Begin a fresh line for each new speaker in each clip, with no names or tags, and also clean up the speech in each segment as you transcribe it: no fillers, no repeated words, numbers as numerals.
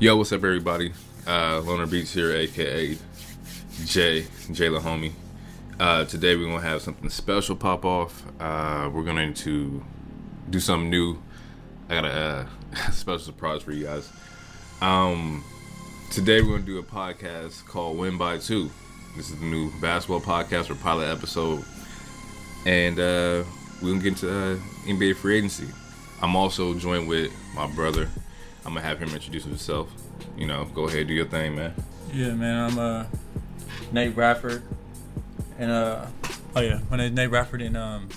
Yo, what's up, everybody? Loner Beats here, aka Jay La Homie. Today we're gonna have something special pop off. We're going to do something new. I got a special surprise for you guys. Today we're gonna do a podcast called Win by Two. This is the new basketball podcast or pilot episode, and we're gonna get into NBA free agency. I'm also joined with my brother. I'm gonna have him introduce himself. You know, go ahead, do your thing, man.
Yeah, man, I'm Nate Bradford, and my name's Nate Bradford, and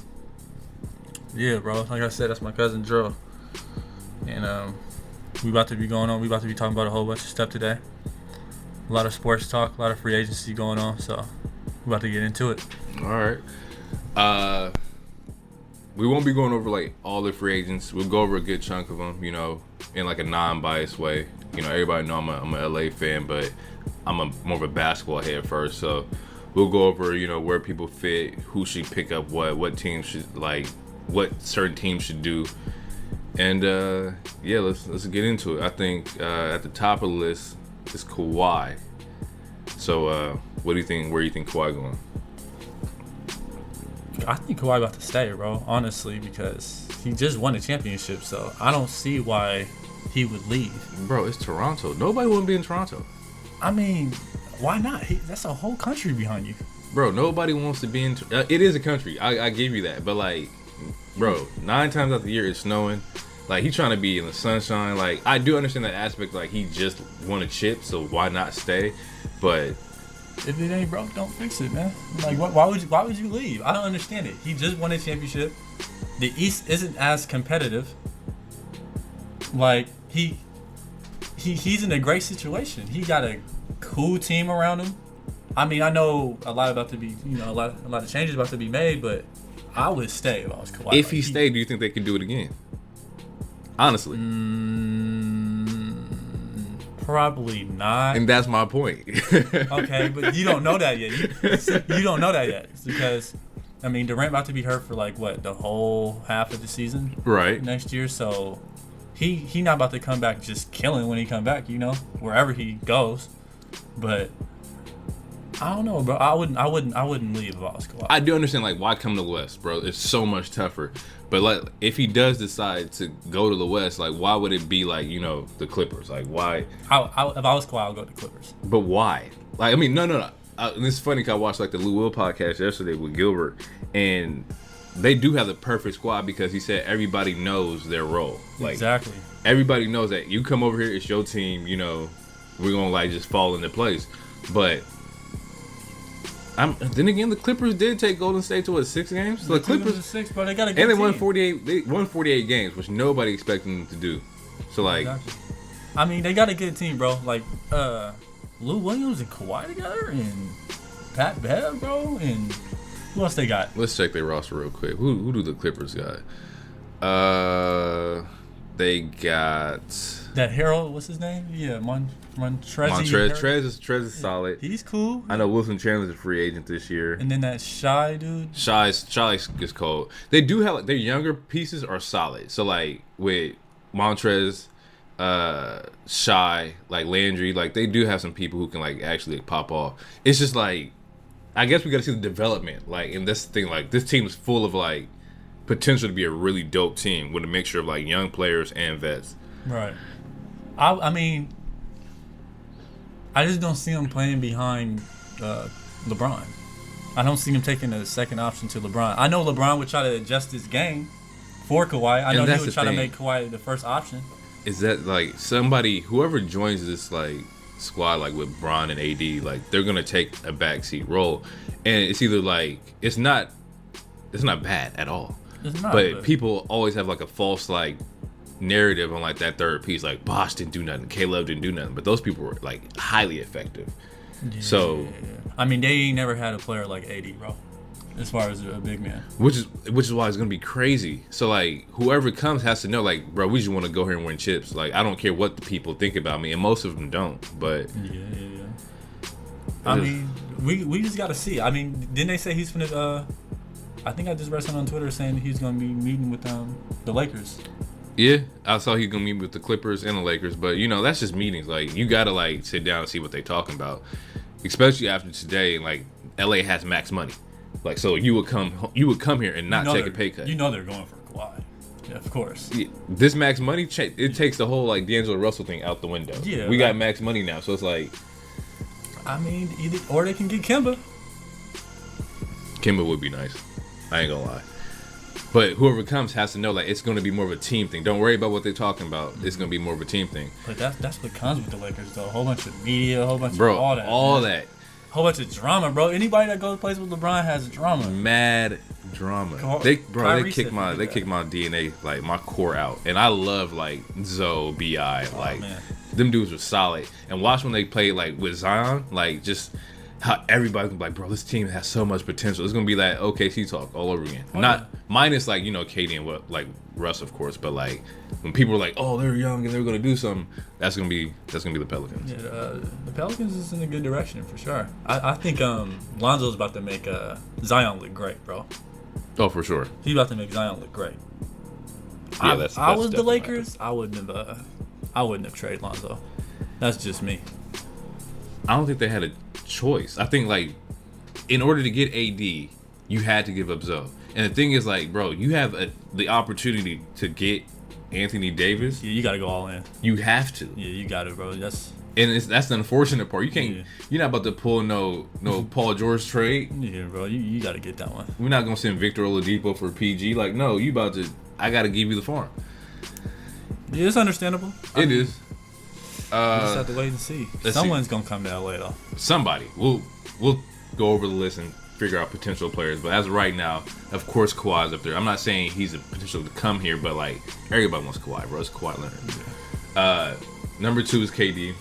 yeah, bro, like I said, that's my cousin Drew, and we about to be going on. We about to be talking about a whole bunch of stuff today. A lot of sports talk, a lot of free agency going on, so we're about to get into it.
All right. We won't be going over like all the free agents. We'll go over a good chunk of them, you know, in like a non-biased way. You know, everybody know I'm a LA fan, but I'm more of a basketball head first. So we'll go over, you know, where people fit, who should pick up what teams should like, what certain teams should do, and yeah, let's get into it. I think at the top of the list is Kawhi. So what do you think? Where do you think Kawhi going?
I think Kawhi about to stay, bro, honestly, because he just won a championship, so I don't see why he would leave.
Bro, it's Toronto. Nobody want to be in Toronto.
I mean, why not? That's a whole country behind you.
Bro, nobody wants to be in... it is a country. I give you that. But, like, bro, 9 times out of the year it's snowing. Like, he trying to be in the sunshine. Like, I do understand that aspect. Like, he just won a chip, so why not stay? But...
if it ain't broke, don't fix it, man. Like, why would you leave? I don't understand it. He just won a championship. The East isn't as competitive. Like, he's in a great situation. He got a cool team around him. I mean, I know a lot about to be, you know, a lot of changes about to be made, but I would stay if I was Kawhi.
If he stayed, do you think they could do it again? Honestly.
Probably not.
And that's my point.
Okay, but you don't know that yet. You don't know that yet. It's because, I mean, Durant about to be hurt for like what, the whole half of the season,
Right.
next year. So he not about to come back just killing when he come back. You know, wherever he goes. But I don't know, bro. I wouldn't leave if I was Kawhi.
I do understand, like, why come to the West, bro? It's so much tougher. But, like, if he does decide to go to the West, like, why would it be, like, you know, the Clippers? Like, why?
If I was Kawhi, I'll go to the Clippers.
But why? Like, I mean, no. And it's funny because I watched, like, the Lou Will podcast yesterday with Gilbert, and they do have the perfect squad because he said everybody knows their role. Like,
Exactly.
everybody knows that you come over here, it's your team, you know, we're going to, like, just fall into place. But... then again, the Clippers did take Golden State to 6 games. So the Clippers
6, but they got a good
and they
team.
won 48. They won 48 games, which nobody expected them to do. So like,
Exactly. I mean, they got a good team, bro. Like Lou Williams and Kawhi together, and Pat Bev, bro, and who else they got?
let's check their roster real quick. Who do the Clippers got? They got
That Harold, what's his name? Yeah, Montrezl.
Montrez is solid.
He's cool.
I know Wilson Chandler's a free agent this year.
And then that Shy dude.
Shy is cold. They do have, like, their younger pieces are solid. So like with Montrez, Shy, like Landry, like they do have some people who can like actually pop off. It's just like, I guess we got to see the development. Like, and this thing, like this team is full of like potential to be a really dope team with a mixture of like young players and vets.
Right. I mean, I just don't see him playing behind LeBron. I don't see him taking a second option to LeBron. I know LeBron would try to adjust his game for Kawhi. I know he would try to make Kawhi the first option.
Is that like somebody, whoever joins this like squad, like with Bron and AD, like they're gonna take a backseat role, and it's either like it's not bad at all.
It's not,
but people always have like a false like narrative on like that third piece, like Bosh didn't do nothing, Caleb didn't do nothing, but those people were like highly effective.
Yeah.
So
I mean, they ain't never had a player like AD, bro, as far as a big man.
which is why it's gonna be crazy. So like whoever comes has to know, like, bro, we just want to go here and win chips. Like, I don't care what the people think about me, and most of them don't. But
Yeah. I mean, we just gotta see. I mean, didn't they say he's gonna? I think I just read something on Twitter saying he's gonna be meeting with the Lakers.
Yeah, I saw he's gonna meet with the Clippers and the Lakers, but you know that's just meetings. Like you gotta like sit down and see what they're talking about, especially after today. Like LA has max money, like so you would come here and not take a pay cut.
You know they're going for Kawhi, yeah, of course.
Yeah, this max money, it takes the whole like D'Angelo Russell thing out the window.
Yeah,
we got max money now, so it's like,
I mean, either or they can get Kemba.
Kimba would be nice. I ain't gonna lie. But whoever comes has to know like it's going to be more of a team thing. Don't worry about what they're talking about. It's going to be more of a team thing.
But that's what comes with the Lakers, though. A whole bunch of media, a whole bunch
Bro,
of all that.
All
man.
that.
Whole bunch of drama, bro. Anybody that goes plays with LeBron has drama.
Mad drama. They kick my DNA, like my core out. And I love like Zoe, B.I. Like them dudes are solid. And watch when they play like with Zion, like just how everybody's gonna be like, bro, this team has so much potential. It's gonna be like OKC talk all over again. Not minus like, you know, KD and what like Russ, of course, but like when people are like, oh, they're young and they're gonna do something, that's gonna be the Pelicans.
Yeah, the Pelicans is in a good direction for sure. I think Lonzo's about to make Zion look great, bro.
Oh, for sure.
He's about to make Zion look great.
Yeah,
I was the Lakers. I wouldn't have traded Lonzo. That's just me.
I don't think they had a choice. I think like in order to get AD, you had to give up Zoe. And the thing is like, bro, you have the opportunity to get Anthony Davis.
Yeah, you gotta go all in.
You have to.
Yeah, you got it, bro. That's
the unfortunate part. You can't. Yeah. You're not about to pull no Paul George trade.
Yeah, bro. You gotta get that one.
We're not gonna send Victor Oladipo for PG. Like, no, you about to. I gotta give you the farm.
Yeah, it's understandable.
It is.
We just have to wait and see. Someone's gonna come to LA though.
Somebody. We'll go over the list and figure out potential players. But as of right now, of course, Kawhi's up there. I'm not saying he's a potential to come here, but like everybody wants Kawhi, bro. It's Kawhi Leonard. Yeah. Number 2 is KD.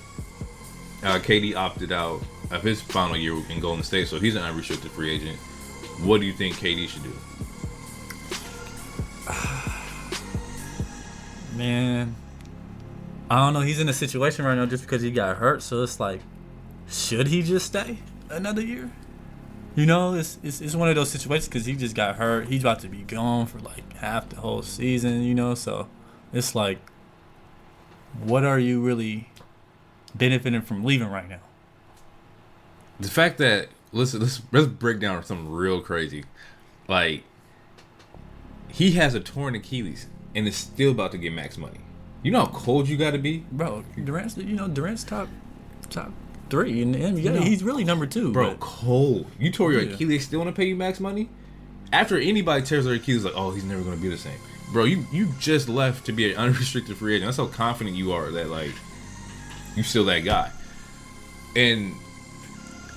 KD opted out of his final year in Golden State, so he's an unrestricted free agent. What do you think KD should do?
Man, I don't know. He's in a situation right now just because he got hurt, so it's like, should he just stay another year? You know, it's one of those situations because he just got hurt. He's about to be gone for like half the whole season, you know, so it's like, what are you really benefiting from leaving right now?
The fact that let's break down something real crazy. Like, he has a torn Achilles and is still about to get max money. You know how cold you got to be,
bro. Durant's top 3 in the NBA. You know, he's really number 2,
bro. Cold. You tore your Achilles, still want to pay you max money? After anybody tears their Achilles, like, oh, he's never going to be the same. Bro, you just left to be an unrestricted free agent. That's how confident you are that, like, you still that guy. And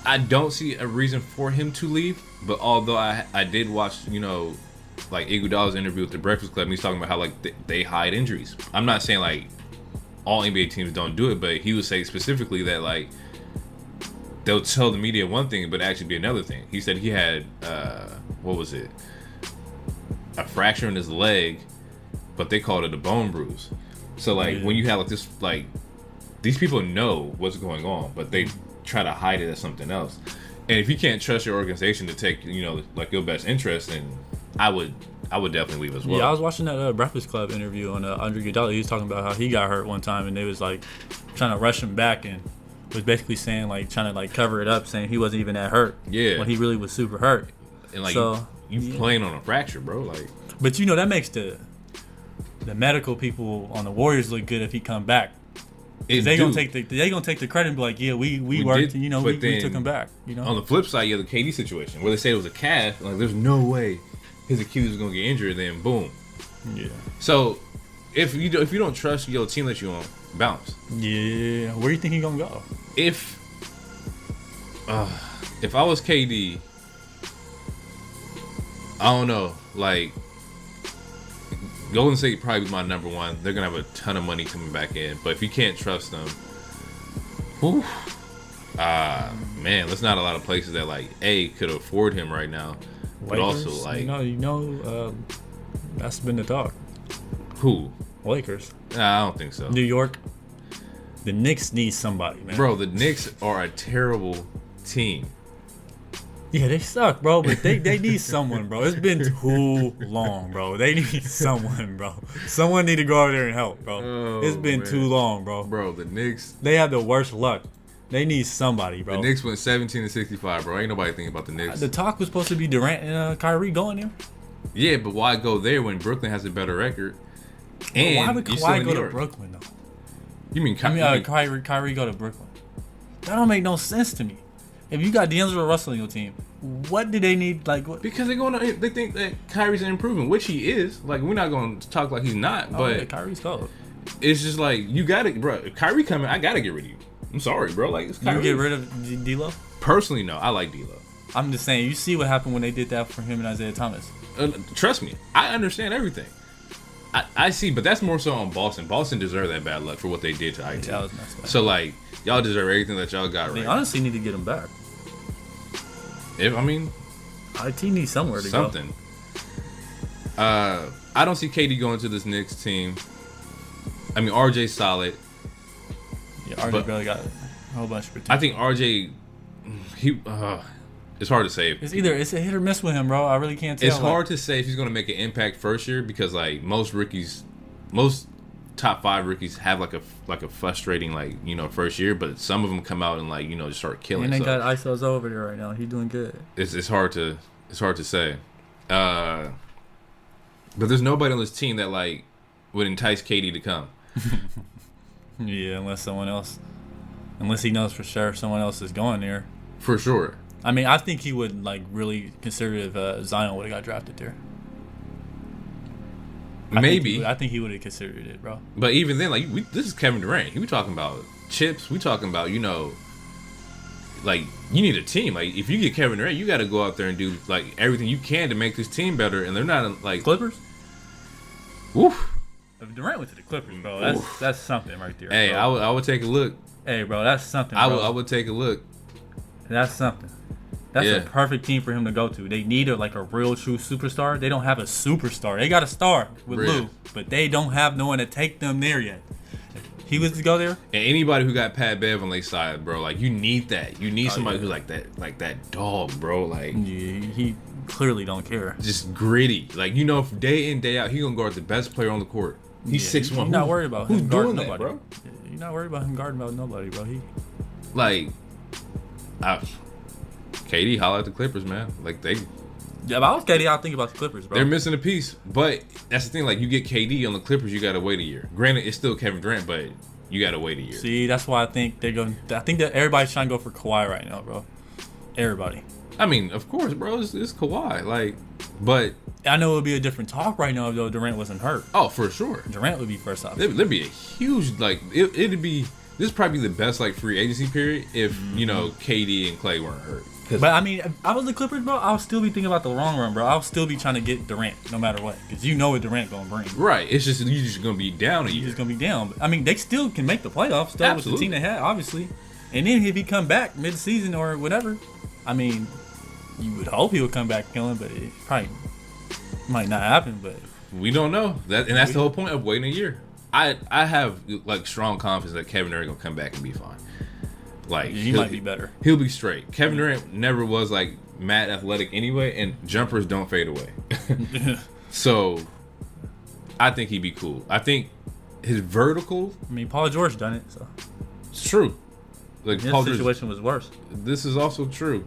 I don't see a reason for him to leave. But although I did watch, you know, like Iguodala's interview with the Breakfast Club, and he's talking about how, like, they hide injuries. I'm not saying, like, all NBA teams don't do it, but he was saying specifically that, like, they'll tell the media one thing, but actually be another thing. He said he had, what was it? A fracture in his leg, but they called it a bone bruise. So like when you have like this, like these people know what's going on, but they try to hide it as something else. And if you can't trust your organization to take, you know, like your best interest, then I would definitely leave as well.
Yeah, I was watching that Breakfast Club interview on Andre Iguodala. He was talking about how he got hurt one time, and they was like trying to rush him back, and was basically saying like trying to like cover it up, saying he wasn't even that hurt.
Yeah,
when he really was super hurt.
And like so, you playing on a fracture, bro. Like,
but you know that makes the medical people on the Warriors look good if he come back. They gonna take the credit and be like, yeah, we worked, you know, we took him back. You know.
On the flip side, you have the KD situation where they say it was a calf. Like, there's no way his Achilles is gonna get injured. Then boom.
Yeah. So
if you don't trust your team that you on, bounce.
Yeah. Where do you think he gonna go?
If I was KD, I don't know. Like, Golden State probably was my number 1. They're gonna have a ton of money coming back in, but if you can't trust them, man, there's not a lot of places that like could afford him right now, but
Lakers,
also like
that's been the talk.
Who?
Lakers.
Nah, I don't think so.
New York. The Knicks need somebody, man.
Bro, the Knicks are a terrible team.
Yeah, they suck, bro, but they need someone, bro. It's been too long, bro. They need someone, bro. Someone need to go over there and help, bro.
Oh,
It's been
man.
too long, bro.
Bro, the Knicks.
They have the worst luck. They need somebody, bro.
The Knicks went 17-65, bro. Ain't nobody thinking about the Knicks.
The talk was supposed to be Durant and Kyrie going there.
Yeah, but why go there when Brooklyn has a better record? And
Why would
you still
Kawhi
in
go
New
to
York.
Brooklyn though?
You mean
Kyrie go to Brooklyn. That don't make no sense to me. If you got D'Angelo Russell on your team, what do they need? Like, what?
Because they think that Kyrie's an improvement, which he is. Like, we're not going to talk like he's not,
Oh, yeah,
but
Kyrie's cold.
it's just like, you got to, bro. If Kyrie coming, I got to get rid of you. I'm sorry, bro. Like, it's
You
Kyrie.
get rid of D'Lo?
Personally, no. I like D'Lo.
I'm just saying. You see what happened when they did that for him and Isaiah Thomas.
Trust me, I understand everything. I see, but that's more so on Boston. Boston deserved that bad luck for what they did to IT.
Yeah, that was messed up.
So, like, y'all deserve everything that y'all got
They
right.
honestly need to get him back.
I mean,
IT needs somewhere to
something. I don't see KD going to this Knicks team. I mean, RJ's solid.
go. Yeah, RJ
but-
barely got a whole bunch of potential.
I think RJ, it's hard to say.
It's a hit or miss with him, bro. I really can't tell.
It's hard to say if he's going to make an impact first year because like most top 5 rookies have like a frustrating first year, but some of them come out and just start killing.
And they
So
got ISOs over there right now. He's doing good.
it's hard to say. But there's nobody on this team that would entice KD to come.
Yeah, unless he knows for sure someone else is going there.
For sure.
I mean, I think he would really consider if Zion would have got drafted there.
Maybe.
I think he would have considered it, bro.
But even then, this is Kevin Durant. We talking about chips. We talking about, you need a team. Like, if you get Kevin Durant, you got to go out there and do, everything you can to make this team better. And they're not,
Clippers?
woof.
If Durant went to the Clippers, bro, that's something right there.
Hey,
bro.
I would take a look.
Hey, bro, that's something, bro.
I would take a look.
That's something. That's
Yeah.
a perfect team for him to go to. They need a real true superstar. They don't have a superstar. They got a star with
Really?
Lou, but they don't have no one to take them there yet. If he was to go there,
And anybody who got Pat Bev on their side, bro, you need that. You need somebody who's that dog, bro.
he clearly don't care.
Just gritty. Day in, day out, he gonna guard the best player on the court. He's 6'1".
You're not worried about
who's
him
doing
guarding
that,
nobody,
bro?
You're not worried about him guarding about nobody, bro.
KD holla at the Clippers, man.
Yeah, if I was KD, I'd think about the Clippers, bro.
They're missing a piece. But that's the thing. You get KD on the Clippers, you gotta wait a year. Granted, it's still Kevin Durant, but you gotta wait a year.
See, that's why I think they're going. I think that everybody's trying to go for Kawhi right now, bro. Everybody.
I mean, of course, bro. It's Kawhi. But
I know it would be a different talk right now if Durant wasn't hurt.
oh, for sure.
Durant would be first option.
There'd be a huge it'd be. This is probably the best free agency period if KD and Clay weren't hurt.
But I mean, if I was the Clippers, bro, I'll still be thinking about the long run, bro. I'll still be trying to get Durant no matter what, because you know what Durant gonna bring.
Right. It's just you're just gonna be down a
He's
year.
just gonna be down. But, I mean, they still can make the playoffs still with the
Absolutely.
team they had, obviously. And then if he come back mid-season or whatever, I mean, you would hope he would come back killing, but it probably might not happen. But
We don't know that, and that's the whole point of waiting a year. I have strong confidence that Kevin Durant gonna come back and be fine.
he might be better.
He'll be straight. Kevin Durant never was mad athletic anyway, and jumpers don't fade away. So I think he'd be cool. I think his vertical,
I mean, Paul George done it, so
it's true.
his
Paul George,
situation was worse.
this is also true.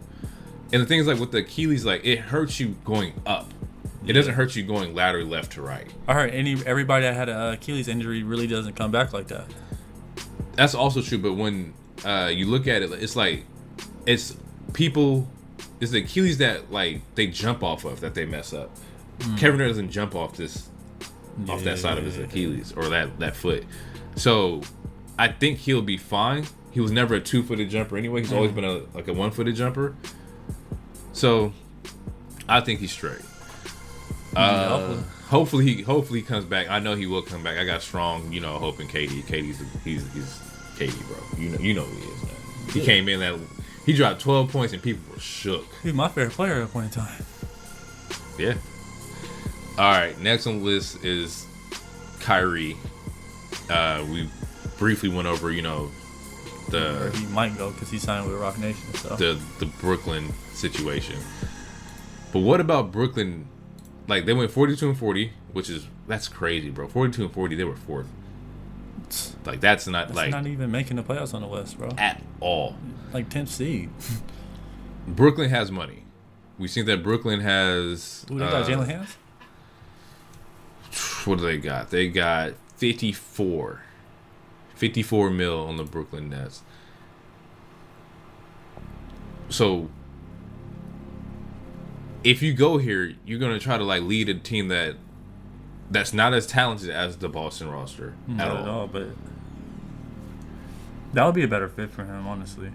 And the thing is, with the Achilles, it hurts you going up. It doesn't hurt you going laterally left to right.
I heard everybody that had an Achilles injury really doesn't come back like that.
That's also true, but when you look at it, it's people. It's the Achilles that they jump off of that they mess up. Kevin Durant doesn't jump off that side of his Achilles or that foot. So I think he'll be fine. He was never a 2-footed jumper anyway. He's always been a 1-footed jumper. So I think he's straight. Hopefully he comes back. I know he will come back. I got strong, hope in KD. KD's KD, bro. You know who he is, man. He came in he dropped 12 points and people were shook.
He's my favorite player at a point in time.
Yeah. All right. Next on the list is Kyrie. We briefly went over,
Or
the
he might go because he signed with Rock Nation. So
the Brooklyn situation. But what about Brooklyn? Like they went 42-40, that's crazy, bro. 42-40, they were fourth. Like that's not
even making the playoffs on the West, bro.
At all.
Like 10th seed.
Brooklyn has money. We've seen that Brooklyn has.
Ooh, they got Jalen Hands.
What do they got? They got 54 mil on the Brooklyn Nets. So if you go here, you're gonna try to like lead a team that's not as talented as the Boston roster
Not at all, but that would be a better fit for him, honestly.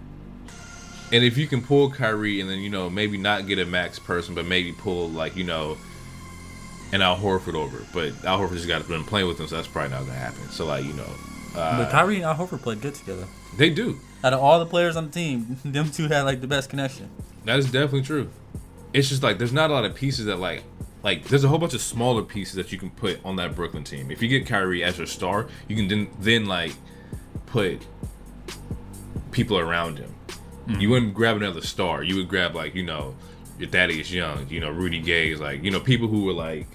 And if you can pull Kyrie and then maybe not get a max person, but maybe pull like an Al Horford over, but Al Horford just got been playing with him, so that's probably not gonna happen. So like
but Kyrie and Al Horford played good together.
They do.
Out of all the players on the team, them two had like the best connection.
That is definitely true. It's just like there's not a lot of pieces that like there's a whole bunch of smaller pieces that you can put on that Brooklyn team. If you get Kyrie as your star, you can then like put people around him. Mm-hmm. You wouldn't grab another star. You would grab like your Thaddeus Young, Rudy Gay, like people who were like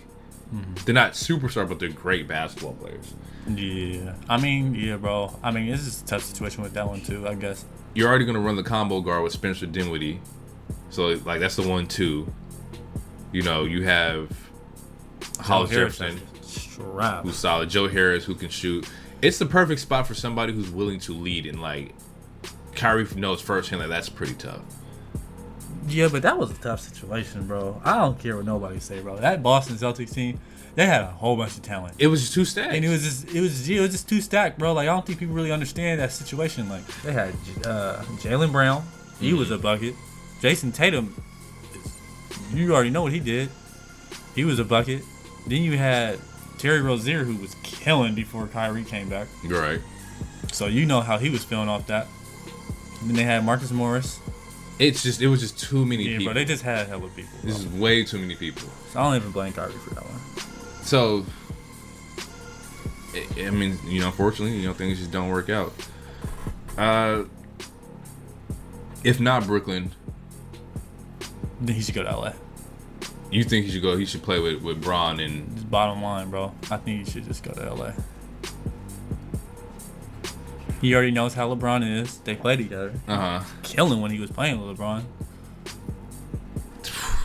they're not superstar, but they're great basketball players.
Yeah, I mean, yeah, bro. I mean, this is a tough situation with that one too, I guess.
You're already gonna run the combo guard with Spencer Dinwiddie, so like that's the 1-2. You have Hollis Jefferson, who's solid. Joe Harris, who can shoot. It's the perfect spot for somebody who's willing to lead, and like Kyrie knows firsthand that that's pretty tough.
Yeah, but that was a tough situation, bro. I don't care what nobody say, bro. That Boston Celtics team, they had a whole bunch of talent.
It was just too stacked.
And it was just too stacked, bro. Like I don't think people really understand that situation. Like they had Jaylen Brown, he was a bucket. Jason Tatum, you already know what he did. He was a bucket. Then you had Terry Rozier, who was killing before Kyrie came back.
Right.
So you know how he was feeling off that. And then they had Marcus Morris.
It was just too many people.
Yeah, bro, they just had hella people. Bro.
This is way too many people.
So I don't even blame Kyrie for that one.
So, I mean, unfortunately, things just don't work out. If not Brooklyn,
then he should go to LA.
You think he should go? He should play with Bron and.
Just bottom line, bro. I think he should just go to LA. He already knows how LeBron is. They played together. Killing when he was playing with LeBron.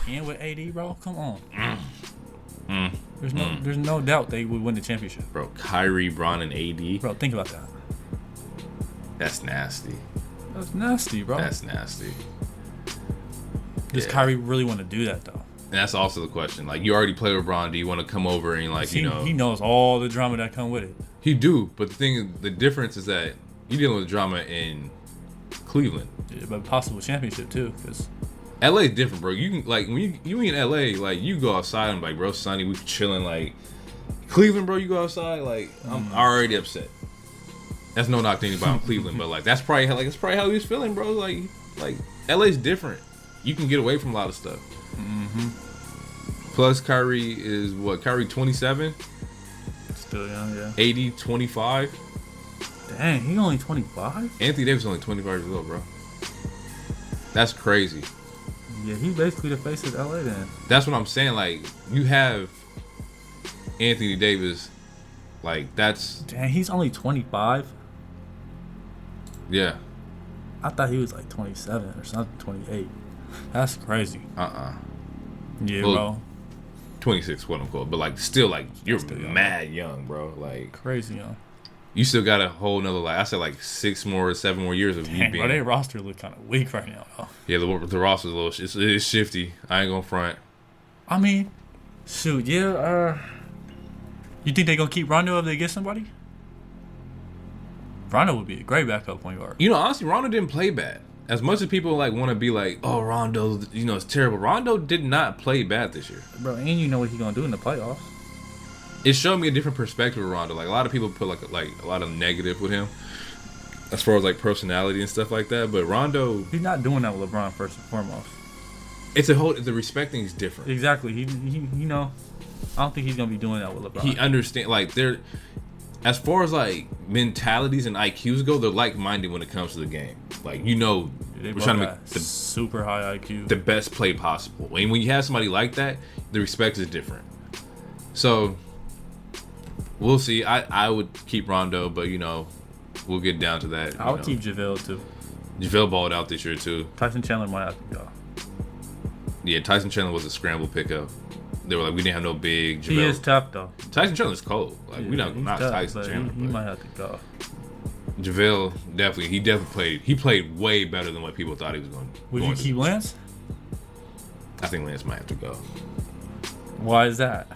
And with AD, bro, come on. There's no doubt they would win the championship.
Bro, Kyrie, Bron, and AD.
Bro, think about that.
That's nasty.
That's nasty, bro.
That's nasty.
Does Kyrie really want to do that, though?
And that's also the question. Like, you already play with Bron. Do you want to come over and, like,
he knows all the drama that come with it.
He do. But the difference is that you're dealing with drama in Cleveland.
Yeah, but possible championship, too, because...
LA is different, bro. You can, like, when you in LA, like, you go outside and, like, bro, sunny, we chilling, like... Cleveland, bro, you go outside, like, I'm already upset. That's no knock to anybody in Cleveland, but, like, that's probably how he was feeling, bro. Like LA's different. You can get away from a lot of stuff. Plus, Kyrie is, Kyrie 27?
Still young, yeah.
AD 25?
Dang, he only 25?
Anthony Davis is only 25 years old, bro. That's crazy.
Yeah, he's basically the face of LA then.
That's what I'm saying. Like, you have Anthony Davis. Like, that's...
Dang, he's only 25?
Yeah.
I thought he was like 27 or something, 28. That's crazy. Yeah,
well,
bro.
26, quote unquote. But, like, still, like, you're mad young, bro. Like...
Crazy young.
You still got a whole nother, like, I said, like, 7 more years of you being...
Bro, their roster look kind of weak right now, though.
Yeah, the roster's a little... It's shifty. I ain't gonna front.
I mean, shoot, yeah, you think they gonna keep Rondo if they get somebody? Rondo would be a great backup point guard.
Honestly, Rondo didn't play bad. As much as people, like, want to be like, oh, Rondo, it's terrible. Rondo did not play bad this year.
Bro, and you know what he's gonna do in the playoffs.
It showed me a different perspective of Rondo. Like, a lot of people put like a lot of negative with him as far as like personality and stuff like that. But Rondo,
he's not doing that with LeBron first and foremost.
The respect thing is different.
Exactly. He I don't think he's gonna be doing that with LeBron.
He understand like as far as like mentalities and IQs go, they're like-minded when it comes to the game. Like, you know,
They
we're trying to
both
make
got super high IQ.
the best play possible. And when you have somebody like that, the respect is different. So we'll see. I would keep Rondo, but you know, we'll get down to that.
I would keep JaVale too.
JaVale balled out this year too.
Tyson Chandler might have to go.
Yeah, Tyson Chandler was a scramble pickup. They were like, we didn't have no big. JaVale.
He is tough though.
Tyson Chandler's cold. Like, we not
he's
not
tough,
Tyson
but
Chandler.
He might have to go.
JaVale he played way better than what people thought he was going to.
Would you keep Lance?
I think Lance might have to go.
Why is that?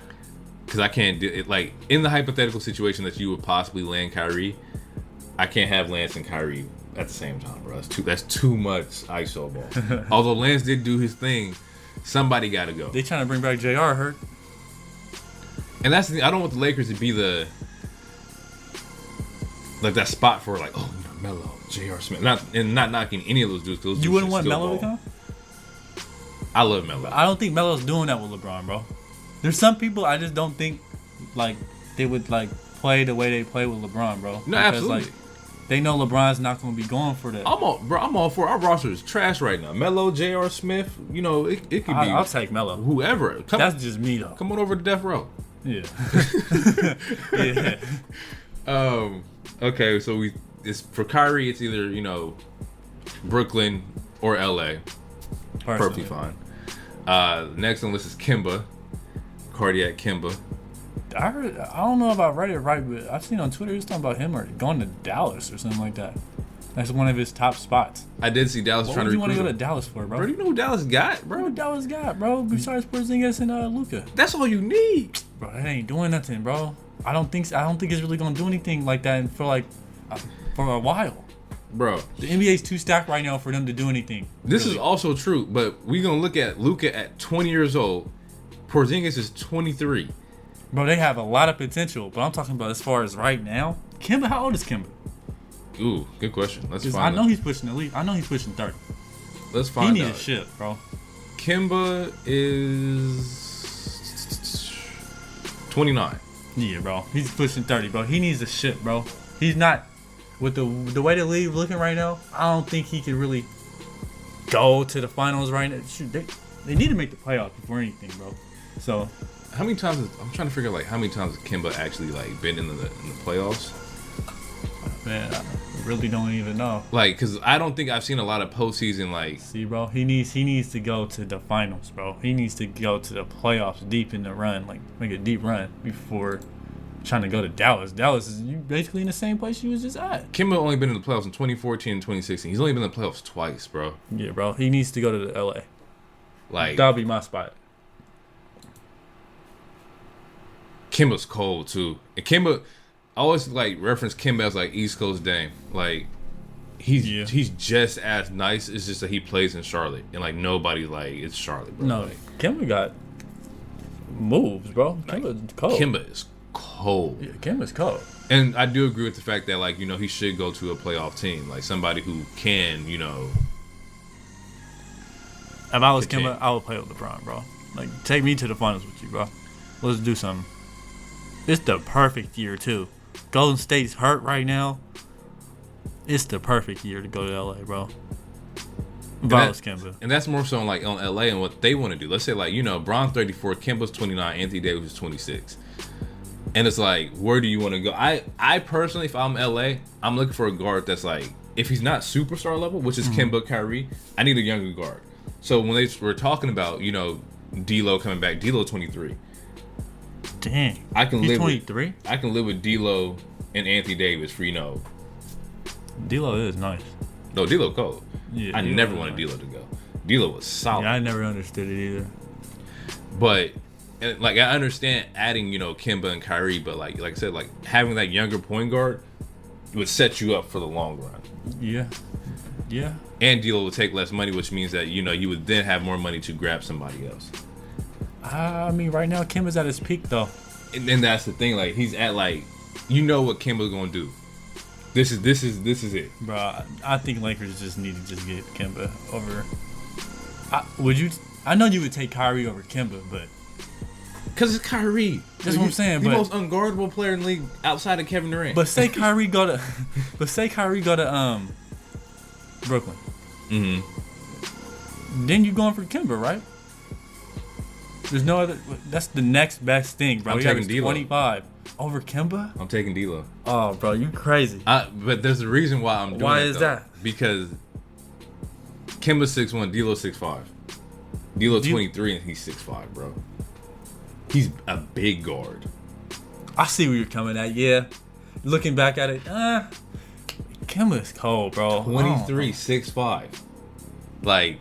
Because I can't do it. Like, in the hypothetical situation that you would possibly land Kyrie, I can't have Lance and Kyrie at the same time, bro. That's too much ISO ball. Although Lance did do his thing, somebody got to go.
They trying to bring back JR hurt.
And that's the thing. I don't want the Lakers to be the like that spot for like, oh, you know, Melo, J.R. Smith, not knocking any of those dudes. Those
You
dudes
wouldn't
should
want
still
Melo to
ball.
come?
I love Melo.
I don't think Melo's doing that with LeBron, bro. There's some people I just don't think like they would like play the way they play with LeBron, bro.
No, absolutely.
Like, they know LeBron's not going to be going for that.
I'm all for our roster is trash right now. Melo, J.R. Smith, you know, it could be
I'll take Melo.
whoever.
That's just me though.
Come on over to Death Row.
Yeah. Yeah.
Okay, so it's for Kyrie. It's either, you know, Brooklyn or L.A. Perfectly fine. Next on the list is Kimba, Cardiac Kimba.
I don't know if I read it right, but I've seen on Twitter he was talking about him or going to Dallas or something like that. That's one of his top spots.
I did see Dallas
What
trying
would
to
you want to
recruit
go to
him.
Dallas for, bro?
Bro, do you know who Dallas got,
What
bro?
would Dallas got, bro? Besides Porzingis and Luka,
That's all you need.
bro, that ain't doing nothing, bro. I don't think it's really gonna do anything like that for a while.
Bro,
The NBA's too stacked right now for them to do anything.
this
really.
is also true, but we're going to look at Luka at 20 years old. Porzingis is 23.
Bro, they have a lot of potential, but I'm talking about as far as right now. Kimba, how old is Kimba?
Ooh, good question. Let's
'Cause
find
I know
out.
he's pushing the league. I know he's pushing 30.
Let's
He
find
needs a
out.
shit, bro.
Kimba is 29.
Yeah, bro. He's pushing 30, bro. He needs a shit, bro. He's not with the way the league looking right now. I don't think he can really go to the finals right now. Shoot, they need to make the playoffs before anything, bro. So
How many times? I'm trying to figure out like how many times has Kimba actually like been in the playoffs?
man, I really don't even know.
Like, cause I don't think I've seen a lot of postseason like.
See, bro, he needs to go to the finals, bro. He needs to go to the playoffs deep in the run, like make a deep run before trying to go to Dallas. Dallas is you basically in the same place you was just at.
Kimba only been in the playoffs in 2014 and 2016. He's only been in the playoffs twice, bro.
Yeah, bro. He needs to go to the LA.
Like,
That'll be my spot.
Kimba's cold too. And Kimba, I always like reference Kimba as like East Coast Dame. Like, he's just as nice. It's just that he plays in Charlotte, and like nobody like it's Charlotte, bro.
No,
Like,
Kimba got moves, bro. Kimba's cold.
Kimba is cold.
Yeah, Kimba's cold.
And I do agree with the fact that, like, you know, he should go to a playoff team, like somebody who can, you know.
If I was
Continue.
Kimba, I would play with LeBron, bro. Like, take me to the finals with you, bro. Let's do something. It's the perfect year, too. Golden State's hurt right now. It's the perfect year to go to LA, bro. If I was Kimba.
And that's more so on, like, on LA and what they want to do. Let's say, like, you know, Bron's 34, Kimba's 29, Anthony Davis is 26. And it's like, where do you want to go? I personally, if I'm LA, I'm looking for a guard that's like, if he's not superstar level, which is Kimba, Kyrie, I need a younger guard. So when they were talking about, you know, D'Lo coming back, D'Lo 23.
Dang.
I can
He's
live
23?
with I can live with D'Lo and Anthony Davis for, you know.
D'Lo is nice.
No, D'Lo cold.
Yeah,
I
D'Lo
never
is
wanted
nice.
D'Lo to go. D'Lo was solid.
Yeah, I never understood it either.
But and like, I understand adding, you know, Kimba and Kyrie, but like I said, like having that younger point guard would set you up for the long run.
Yeah. Yeah.
And D'Lo would take less money, which means that, you know, you would then have more money to grab somebody else.
I mean, right now, Kimba's at his peak, though.
And then that's the thing, like he's at like, you know what Kimba's gonna do. This is it.
Bro, I think Lakers just need to just get Kimba over. I know you would take Kyrie over Kimba, but
Because it's Kyrie.
That's what I'm saying.
The
But
most unguardable player in the league outside of Kevin Durant.
but say Kyrie go to Brooklyn.
Mm-hmm.
Then you going for Kimba, right? There's no other. That's the next best thing, bro.
I'm
He
taking
averaged
D'Lo.
25 over Kimba.
I'm taking D'Lo.
Oh, bro, you crazy.
But there's a reason why I'm doing
Why
it,
is
though.
that?
Because Kimba's 6'1", D'Lo 6'5". D'Lo 23 and he's 6'5", bro. He's a big guard.
I see where you're coming at. Yeah, looking back at it, Kimba's cold, bro.
23, 6'5". Like,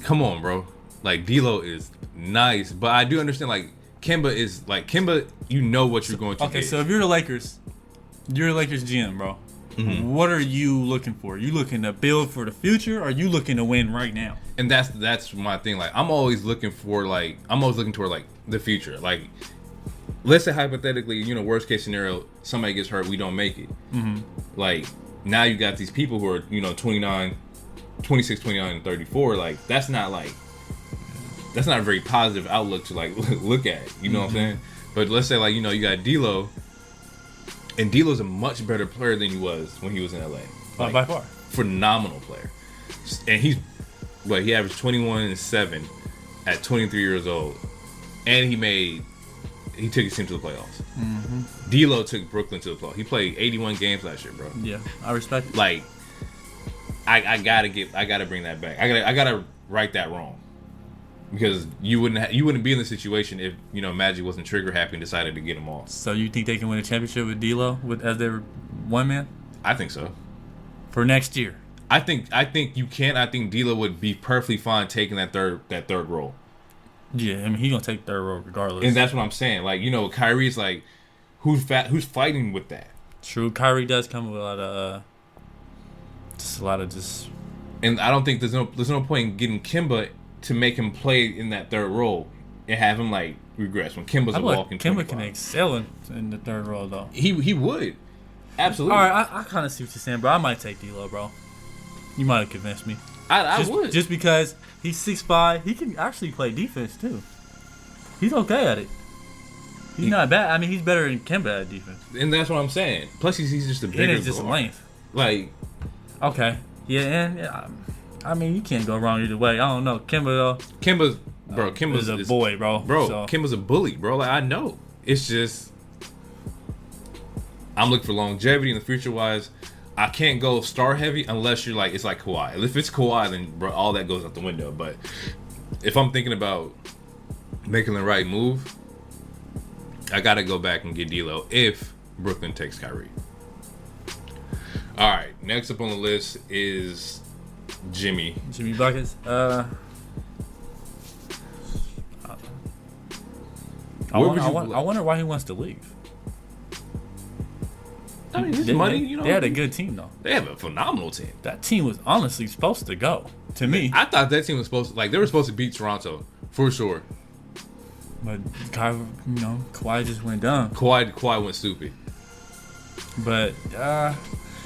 come on, bro. Like, D'Lo is nice, but I do understand, like, Kimba, you know what you're going to
Okay,
get.
so if you're the Lakers GM, bro, what are you looking for? You looking to build for the future, or are you looking to win right now?
And that's my thing. Like, I'm always looking toward, like, the future. Like, let's say hypothetically, worst case scenario, somebody gets hurt, we don't make it. Like, now you got these people who are, 26, 29, and 34. Like, that's not a very positive outlook to, like, look at. You know what I'm saying? But let's say, like, you got D'Lo, and D'Lo's a much better player than he was when he was in LA. Like,
By far.
Phenomenal player. And he averaged 21 and 7 at 23 years old. And he took his team to the playoffs. D'Lo took Brooklyn to the playoffs. He played 81 games last year, bro.
Yeah, I respect it.
Like, I gotta bring that back. I gotta right that wrong. Because you wouldn't be in the situation if Magic wasn't trigger happy and decided to get him off.
So you think they can win a championship with D'Lo as their one man
I think so.
for next year?
I think you can. I think D'Lo would be perfectly fine taking that third role.
Yeah, I mean he's gonna take third role regardless.
And that's what I'm saying. Like, Kyrie's like, who's fighting with that?
True, Kyrie does come with a lot of
And I don't think there's no point in getting Kimba to make him play in that third role and have him like regress when Kimba's
I
a
feel like
walking.
Kimba
25.
can excel in the third role though.
He would. Absolutely.
All right, I kind of see what you're saying, bro. I might take D'Lo, bro. You might have convinced me.
I would.
Just because he's 6'5", he can actually play defense too. He's okay at it. He's not bad. I mean, he's better than Kimba at defense.
And that's what I'm saying. Plus, he's just a bigger
And it's just
guard.
length.
Like,
Okay. Yeah, and I mean, you can't go wrong either way. I don't know. Kimba
Kimba's
is a boy, bro.
Bro,
So.
Kimba's a bully, bro. Like, I know. It's just, I'm looking for longevity in the future wise. I can't go star heavy unless you're like, it's like Kawhi. If it's Kawhi, then bro, all that goes out the window. But if I'm thinking about making the right move, I gotta go back and get D'Lo if Brooklyn takes Kyrie. All right, next up on the list is Jimmy.
Jimmy Buckets. I wonder why he wants to leave.
I mean, his money,
They had a good team though.
They have a phenomenal team.
That team was honestly supposed to go. To me,
I thought that team was they were supposed to beat Toronto for sure.
but Kawhi just went down.
Kawhi went stupid.
But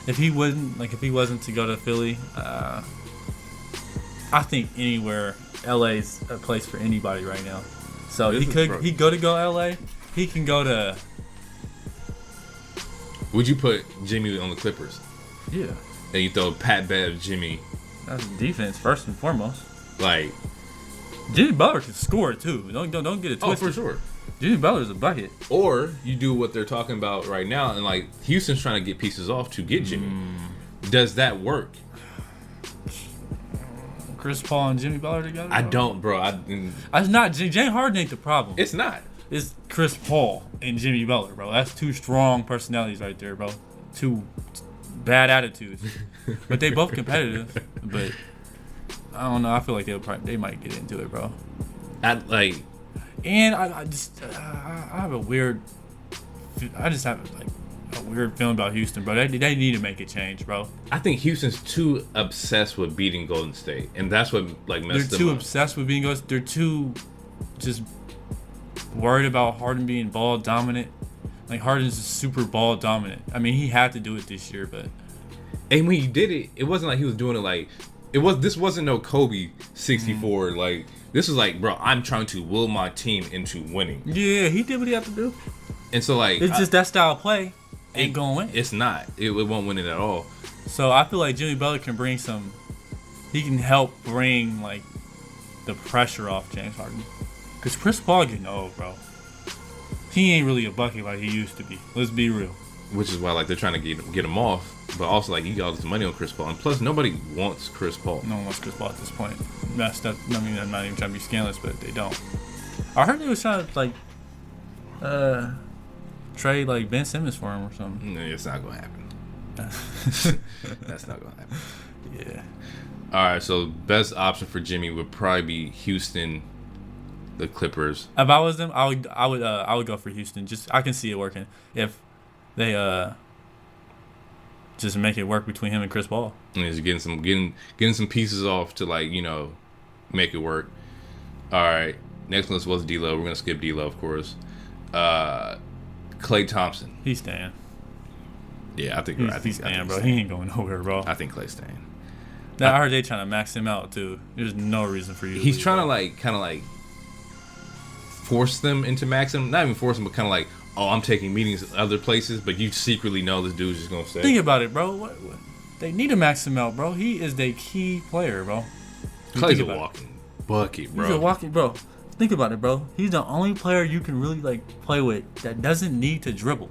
if he wasn't to go to Philly, I think anywhere LA's a place for anybody right now. So he go to LA. He can go to.
Would you put Jimmy on the Clippers?
Yeah,
And you throw Pat Bev, Jimmy,
that's defense first and foremost.
like,
Jimmy Butler can score too. Don't get it
oh,
twisted.
for sure.
Jimmy Butler's a bucket.
Or you do what they're talking about right now, and like Houston's trying to get pieces off to get Jimmy. Does that work?
Chris Paul and Jimmy Butler together?
I don't, bro.
It's not. James Harden ain't the problem.
It's not.
It's Chris Paul and Jimmy Butler, bro. That's two strong personalities right there, bro. Two bad attitudes, but they both competitive. But I don't know. I feel like they might get into it, bro. And I have a weird. I just have like a weird feeling about Houston, bro. They need to make a change, bro.
I think Houston's too obsessed with beating Golden State, and that's what like messed
They're
them
too
up.
obsessed with being ghosts. They're too just worried about Harden being ball dominant. Like Harden's just super ball dominant. I mean, he had to do it this year, but
And when he did it, it wasn't like he was doing it like This wasn't no Kobe 64. Like this was like, bro, I'm trying to will my team into winning.
Yeah, he did what he had to do.
And so like,
It's just that style of play ain't gonna win.
It's not. It won't win it at all.
So I feel like Jimmy Butler can bring some. He can help bring like the pressure off James Harden. Cause Chris Paul getting old, bro. He ain't really a bucket like he used to be. Let's be real.
Which is why like they're trying to get him off, but also like you got all this money on Chris Paul, and plus nobody wants Chris Paul.
No one wants Chris Paul at this point. I mean, I'm not even trying to be scandalous, but they don't. I heard they was trying to like trade like Ben Simmons for him or something.
No, it's not gonna happen. That's not gonna happen.
Yeah.
All right, so best option for Jimmy would probably be Houston, the Clippers.
If I was them, I would go for Houston. Just I can see it working if they just make it work between him and Chris Paul.
And he's getting some pieces off to like make it work. All right, next one was D'Lo. We're gonna skip D'Lo, of course. Klay Thompson.
He's staying.
Yeah, I think
he's staying, bro. He ain't going nowhere, bro.
I think Klay's staying.
Now, I heard they trying to max him out too. There's no reason for you.
He's trying to kind of force them into maxim. Not even force them, but kind of like, oh, I'm taking meetings at other places, but you secretly know this dude's just gonna stay.
Think about it, bro. What? They need to max him out, bro. He is the key player, bro.
Klay's a walking bucket, bro.
He's a walking, bro. Think about it, bro. He's the only player you can really play with that doesn't need to dribble.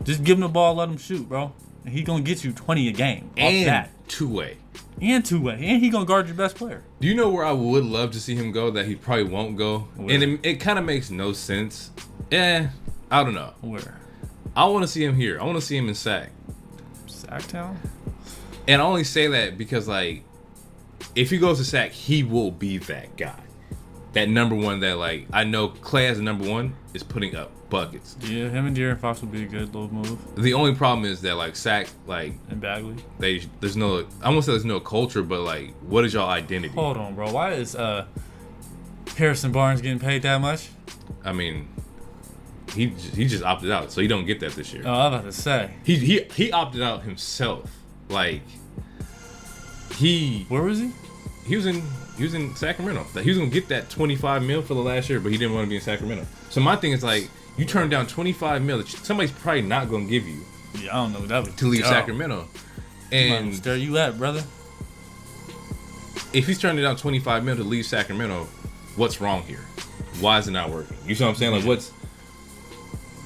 Just give him the ball, let him shoot, bro. And he's gonna get you 20 a game.
And
that.
two-way.
And two-way. And he gonna guard your best player.
Do you know where I would love to see him go that he probably won't go?
Where?
And it kind of makes no sense. I don't know.
Where?
I want to see him here. I want to see him in Sac.
Sacktown?
And I only say that because, if he goes to Sac, he will be that guy. That number one that, I know Klay as the number one is putting up buckets.
Yeah, him and De'Aaron Fox would be a good little move.
The only problem is that, Sac,
and Bagley.
There's no, I won't say there's no culture, but, what is y'all identity?
Hold on, bro. Why is Harrison Barnes getting paid that much?
I mean, he just opted out, so he don't get that this year.
Oh, I was about to say.
He opted out himself. Where
was he?
He was in Sacramento. He was gonna get that $25 million for the last year, but he didn't want to be in Sacramento. So my thing is you turn down $25 million that somebody's probably not gonna give you.
Yeah, I don't know what that would
to leave Sacramento. And
where you at, brother?
If he's turning down $25 million to leave Sacramento, what's wrong here? Why is it not working? You see what I'm saying? What's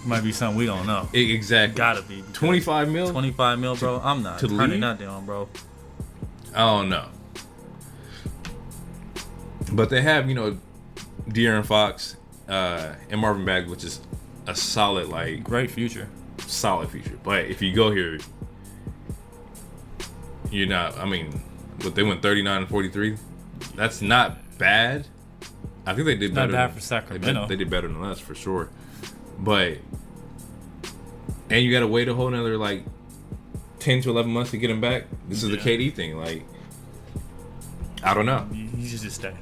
might be something we don't know.
Exactly.
Gotta be
$25 million.
$25 million, bro. I'm not turning that down, bro.
I don't know. But they have, De'Aaron Fox and Marvin Bagley, which is a solid,
great future.
Solid future. But if you go here, you're not, they went 39-43. That's not bad. I think they did better.
Not bad for Sacramento.
They did better than us, for sure. But, and you got to wait a whole another, 10 to 11 months to get him back. This is the KD thing. I don't know.
You should just stay.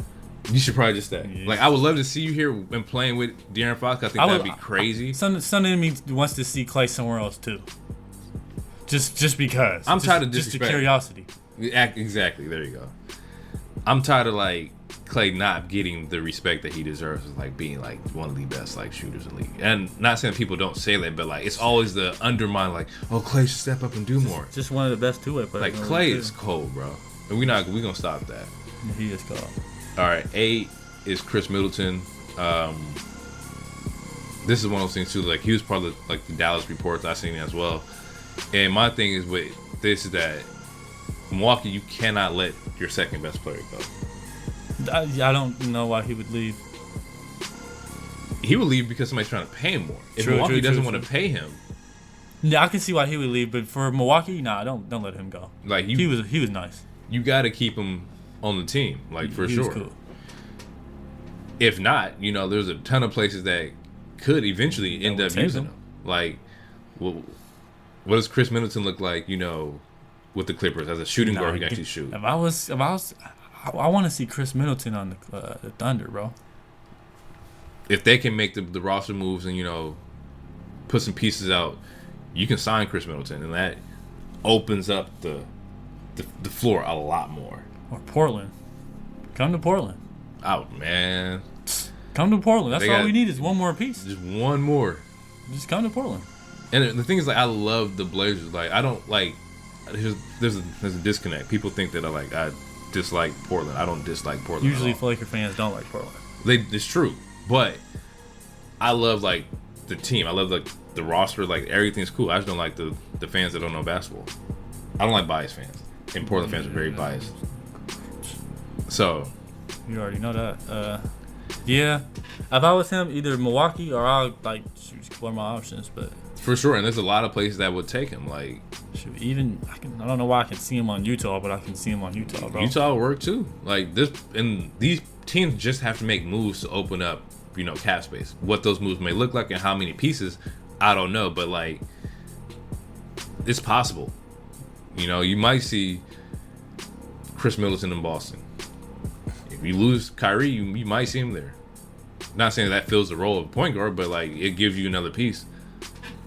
You should probably just stay.
Yeah.
I would love to see you here and playing with De'Aaron Fox. I think that'd be crazy.
Some of me wants to see Klay somewhere else too. Just because.
I'm tired of disrespect.
Just the curiosity.
Exactly. There you go. I'm tired of Klay not getting the respect that he deserves as being one of the best shooters in the league. And not saying people don't say that, but it's always the undermine oh, Klay should step up and do more.
Just one of the best two-way players.
Klay is cold, bro. And we gonna stop that.
He is cold.
All right, 8 is Chris Middleton. This is one of those things too. He was part of the Dallas reports. I seen it as well. And my thing is with this is that Milwaukee, you cannot let your second best player go.
I don't know why he would leave.
He would leave because somebody's trying to pay him more. If Milwaukee doesn't want to pay him,
yeah, I can see why he would leave. But for Milwaukee, nah, don't let him go. He was nice.
You got to keep him on the team, for sure.
Cool.
If not, there's a ton of places that could eventually end up using him. What does Chris Middleton look like? With the Clippers as a shooting guard who can actually shoot.
If I want to see Chris Middleton on the Thunder, bro.
If they can make the roster moves and put some pieces out, you can sign Chris Middleton, and that opens up the the floor a lot more.
Or Portland. Come to Portland.
Oh man,
Come to Portland. That's
They
all
got-
we need is one more piece.
just one more.
Just come to Portland.
And the thing is, like, I love the Blazers. Like, I don't like. There's a disconnect. People think that I dislike Portland. I don't dislike Portland.
Usually,
at all.
Laker fans don't like Portland.
It's true, but I love like the team. I love like the roster. Like everything's cool. I just don't like the fans that don't know basketball. I don't like biased fans, and Portland fans are very biased. So
You already know that. Yeah. If I was him, either Milwaukee or I'll like explore my options. But
for sure, and there's a lot of places that would take him. Like
I don't know why I can see him on Utah, but I can see him on Utah, bro.
Utah will work too. Like this, and these teams just have to make moves to open up, cap space. What those moves may look like and how many pieces, I don't know. But like, it's possible. You might see Chris Middleton in Boston. If you lose Kyrie, you might see him there. Not saying that fills the role of point guard, but like it gives you another piece.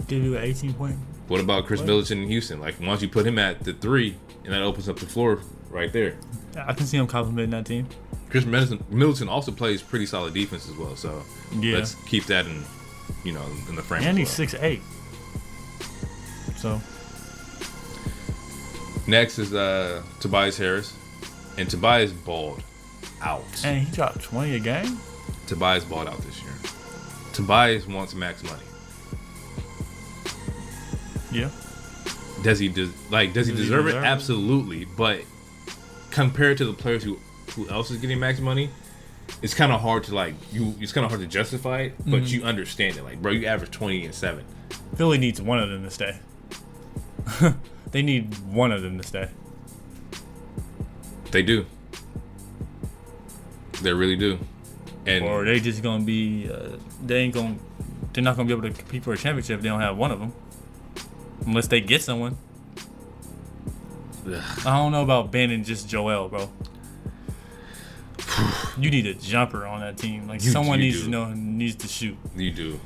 Give you an 18-point.
What about Chris Middleton in Houston? Like once you put him at the 3, and that opens up the floor right there.
I can see him complimenting that team.
Chris Middleton also plays pretty solid defense as well, so
Yeah.
let's keep that in the frame.
And
as
he's
well.
6'8". So
Next is Tobias Harris, and Tobias balled out.
and he dropped 20 a game.
Tobias balled out this year. Tobias wants max money.
Yeah.
Does he deserve it? Absolutely, but compared to the players who else is getting max money, it's kind of hard to it's kind of hard to justify it, but you understand it. Like, bro, you average 20 and 7.
Philly needs one of them to stay. They need one of them to stay.
They do. They really do. And
Or they just gonna be they're not gonna be able to compete for a championship if they don't have one of them. Unless they get someone. I don't know about banning just Joel, bro. You need a jumper on that team. Like someone needs to shoot.
You do.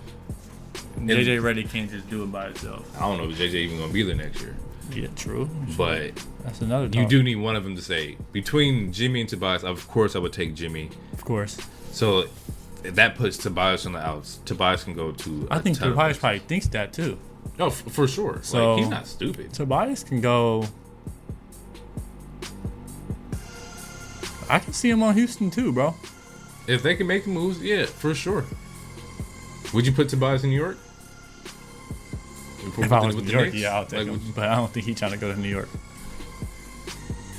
JJ Redick can't just do it by itself.
I don't know if JJ even gonna be there next year,
Yeah, true.
but
That's another.
you
talk.
do need one of them to say between Jimmy and Tobias. Of course, I would take Jimmy.
Of course.
So that puts Tobias on the outs. Tobias can go to.
I think
ton of
Tobias
places.
probably thinks that too.
Oh, for sure.
So-
he's not stupid.
Tobias can go. I can see him on Houston too, bro.
If they can make the moves, yeah, for sure. Would you put Tobias in New York?
If I was in
With
New
the
York,
Knicks?
yeah, I'll take him. But I don't think he's trying to go to New York.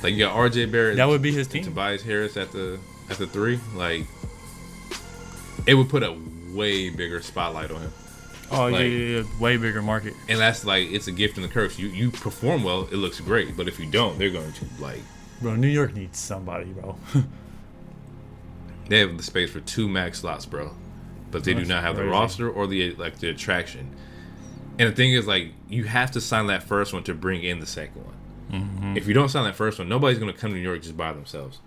Like you got RJ Barrett.
That would be his
and
team.
Tobias Harris at the 3. Like it would put a way bigger spotlight on him.
Oh,
like-
yeah. Way bigger market.
And that's like it's a gift and a curse. You perform well, it looks great. But if you don't, they're going to like
Bro, New York needs somebody, bro.
they have the space for 2 max slots, bro. But they do
That's
not have the
crazy.
roster or the attraction. And the thing is, like, you have to sign that first one to bring in the second one.
Mm-hmm.
If you don't sign that first one, nobody's going to come to New York just by themselves.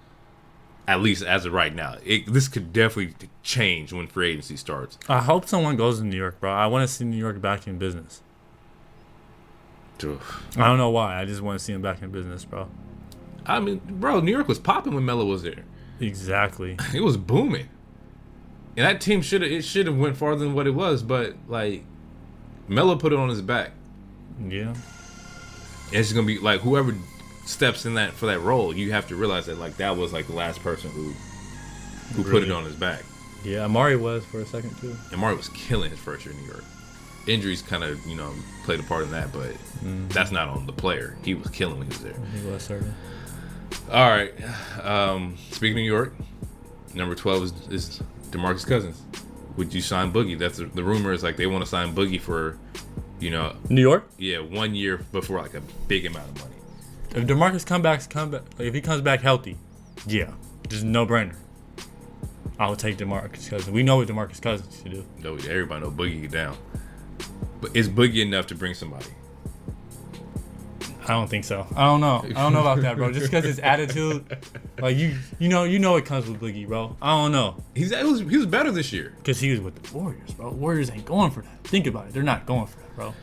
At least as of right now. This could definitely change when free agency starts.
I hope someone goes to New York, bro. I want to see New York back in business.
Ugh.
I don't know why. I just want to see him back in business, bro.
I mean, bro, New York was popping when Melo was there.
Exactly.
It was booming. And that team should have went farther than what it was, but like Melo put it on his back.
Yeah.
And it's gonna be like whoever steps in for that role, you have to realize that like that was like the last person who put it
Really?
on his back.
Yeah, Amari was for a second, too.
And Mario was killing his first year in New York. Injuries kind of played a part in that, but that's not on the player. He was killing when he was there.
He was certain.
All right. Speaking of New York, number 12 is DeMarcus Cousins. Would you sign Boogie? That's the rumor is like they want to sign Boogie for,
New York?
1 year before like a big amount of money.
If DeMarcus if he comes back healthy, yeah, just no brainer. I would take DeMarcus Cousins. We know what DeMarcus Cousins should do.
No, everybody know Boogie get down. But is Boogie enough to bring somebody?
I don't think so. I don't know about that, bro. Just because his attitude, like you know it comes with Boogie, bro. I don't know.
He was better this year.
Because he was with the Warriors, bro. Warriors ain't going for that. Think about it. They're not going for that, bro.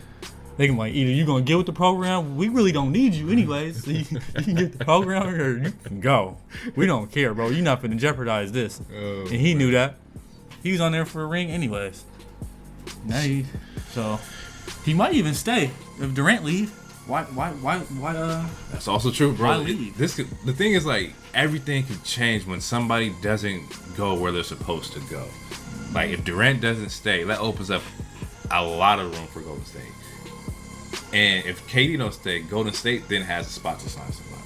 They can like either you gonna get with the program. We really don't need you anyways. So you can get the program or you can go. We don't care, bro. You're not gonna jeopardize this. And he knew that. He was on there for a ring anyways. So he might even stay if Durant leave. Why?
That's also true, bro.
Why leave?
The thing is, like, everything can change when somebody doesn't go where they're supposed to go. Like, if Durant doesn't stay, that opens up a lot of room for Golden State. And if KD don't stay, Golden State then has a spot to sign somebody.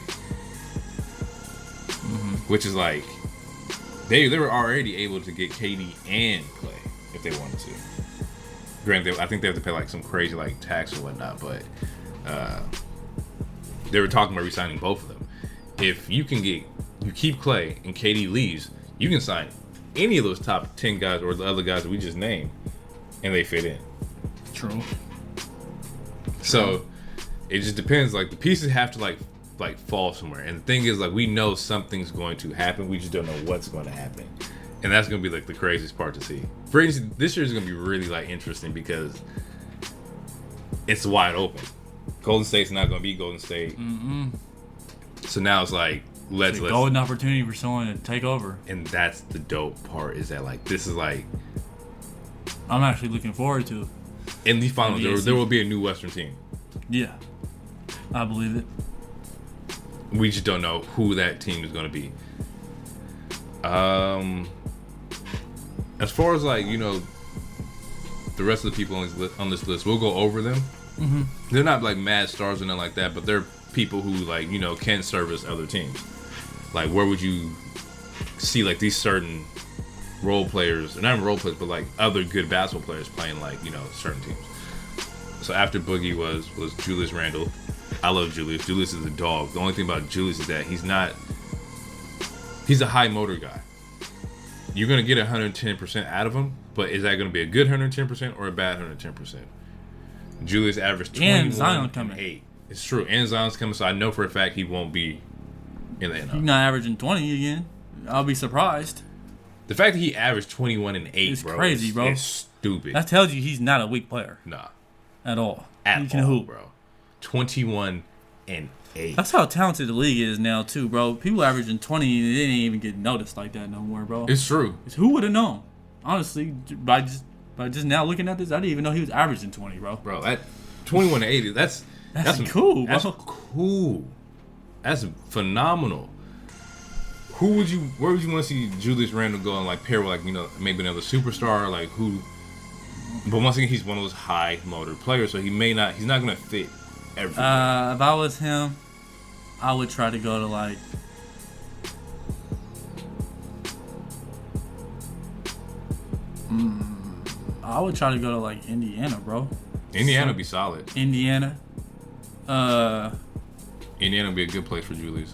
Which is like, they were already able to get KD and Clay if they wanted to. Granted, I think they have to pay like some crazy like tax or whatnot, but they were talking about re-signing both of them. If you keep Clay and KD leaves, you can sign any of those top 10 guys or the other guys that we just named, and they fit in.
True.
So it just depends. Like, the pieces have to like fall somewhere. And the thing is, like, we know something's going to happen. We just don't know what's going to happen. And that's going to be like the craziest part to see. For instance, this year is going to be really like interesting because it's wide open. Golden State's not going to be Golden State. So now it's like let's
golden opportunity for someone to take over.
And that's the dope part, is that like this is like
I'm actually looking forward to.
In the finals, there will be a new Western team.
Yeah, I believe it.
We just don't know who that team is going to be. As far as like, you know, the rest of the people on this list, we'll go over them. They're not like mad stars or nothing like that, but they're people who, like, you know, can service other teams. Like, where would you see like these certain role players, or not even role players, but like other good basketball players playing, like, you know, certain teams? So after Boogie was Julius Randle. I love Julius. Julius is a dog. The only thing about Julius is that he's a high motor guy. You're going to get 110% out of him, but is that going to be a good 110% or a bad 110%? Julius averaged 21 and 8. It's true. And Zion's coming, so I know for a fact he won't be in the NFL.
He's not averaging 20 again. I'll be surprised.
The fact that he averaged 21 and 8,
it's
bro,
crazy, bro.
It's stupid.
That tells you he's not a weak player.
Nah.
At all.
He
can hoop,
bro. 21 and 8.
That's how talented the league is now, too, bro. People averaging 20, they didn't even get noticed like that no more, bro.
It's true.
Who would have known? Honestly, by just now looking at this, I didn't even know he was averaging 20, bro.
Bro, that 21 and 8, that's
cool, bro.
That's cool. That's phenomenal. Where would you want to see Julius Randle go and like pair with, like, you know, maybe another superstar, like who? But once again, he's one of those high motor players, so he's not gonna fit everything.
If I was him, I would try to go to like Indiana, bro.
Indiana would be solid.
Indiana
would be a good place for Julius.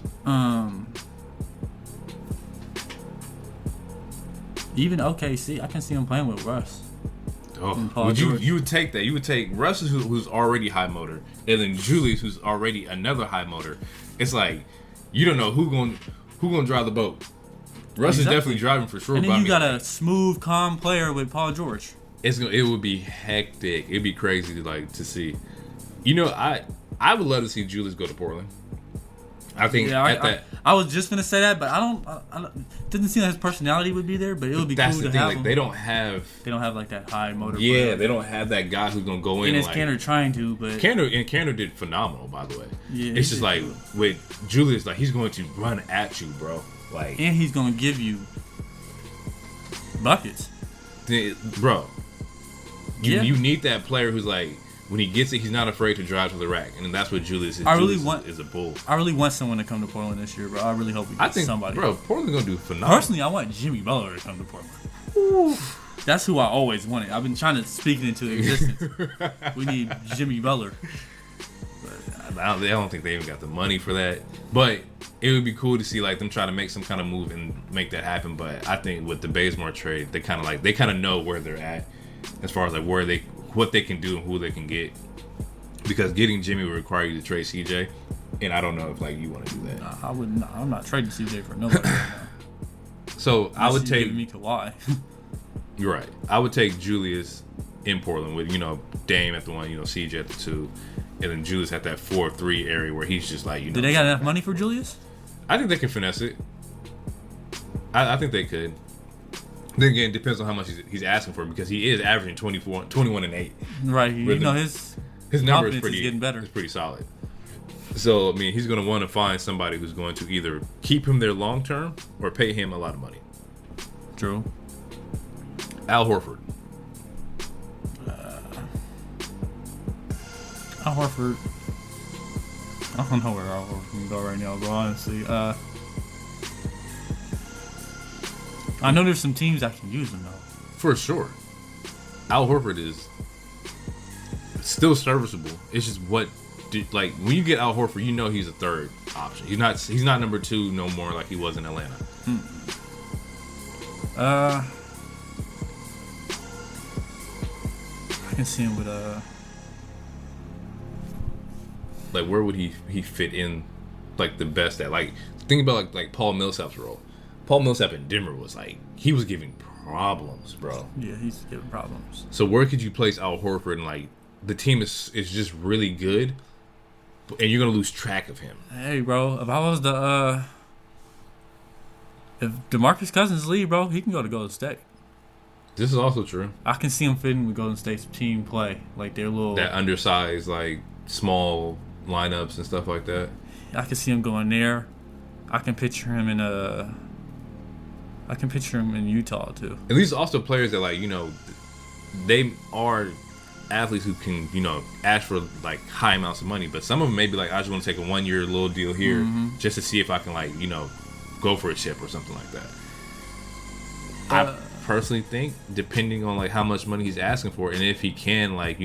Even OKC, I can see him playing with Russ.
Oh, you would take that? You would take Russ, who's already high motor, and then Julius, who's already another high motor. It's like you don't know who gonna drive the boat. Russ is definitely driving for sure.
And then you got a smooth, calm player with Paul George.
It would be hectic. It'd be crazy to see. You know, I would love to see Julius go to Portland. I think
I was just gonna say that, but I don't. Didn't seem like his personality would be there, but it would be cool to have him.
They don't have
like that high motor.
Yeah,
player.
They don't have that guy who's gonna go in.
And it's Kanter trying to, but
Kanter did phenomenal, by the way.
Yeah,
it's just like with Julius, like he's going to run at you, bro. Like,
and he's gonna give you buckets,
bro. You need that player who's like, when he gets it, he's not afraid to drive to the rack, and that's what Julius is. Is a bull.
I really want someone to come to Portland this year, bro. I really hope we get somebody.
Bro, Portland's gonna do phenomenal.
Personally, I want Jimmy Butler to come to Portland. Ooh. That's who I always wanted. I've been trying to speak it into existence. We need Jimmy Butler.
But I don't think they even got the money for that. But it would be cool to see like them try to make some kind of move and make that happen. But I think with the Bazemore trade, they kind of know where they're at as far as like what they can do and who they can get, because getting Jimmy would require you to trade CJ, and I don't know if like you want to do that.
I wouldn't. I'm not trading CJ for nobody right now.
So I would take
me Kawhi.
You're right. I would take Julius in Portland with, Dame at the 1, CJ at the 2, and then Julius at that 4-3 area where he's just like,
Do they got enough money for Julius?
I think they can finesse it. I think they could. Then again, it depends on how much he's asking for, because he is averaging 21 and 8.
Right. His
number is pretty
getting better.
It's pretty solid. So, I mean, he's going to want to find somebody who's going to either keep him there long term or pay him a lot of money.
True.
Al Horford.
Al Horford. I don't know where Al Horford can go right now, bro, honestly. I know there's some teams that can use him, though.
For sure. Al Horford is still serviceable. It's just when you get Al Horford, he's a third option. He's not number 2 no more like he was in Atlanta.
I can see him with
like, where would he fit in, like, the best at? Like, think about like Paul Millsap's role. Paul Millsap in Denver was like, he was giving problems, bro.
Yeah, he's giving problems.
So where could you place Al Horford, and like the team is just really good, and you're gonna lose track of him?
Hey, bro, if I was if DeMarcus Cousins leave, bro, he can go to Golden State.
This is also true.
I can see him fitting with Golden State's team play, like their little
that undersized, like, small lineups and stuff like that.
I can see him going there. I can picture him in Utah too.
And these are also players that, like, they are athletes who can, ask for, like, high amounts of money. But some of them may be like, I just want to take a 1-year little deal here just to see if I can, like, go for a chip or something like that. I personally think, depending on, like, how much money he's asking for, and if he can, like,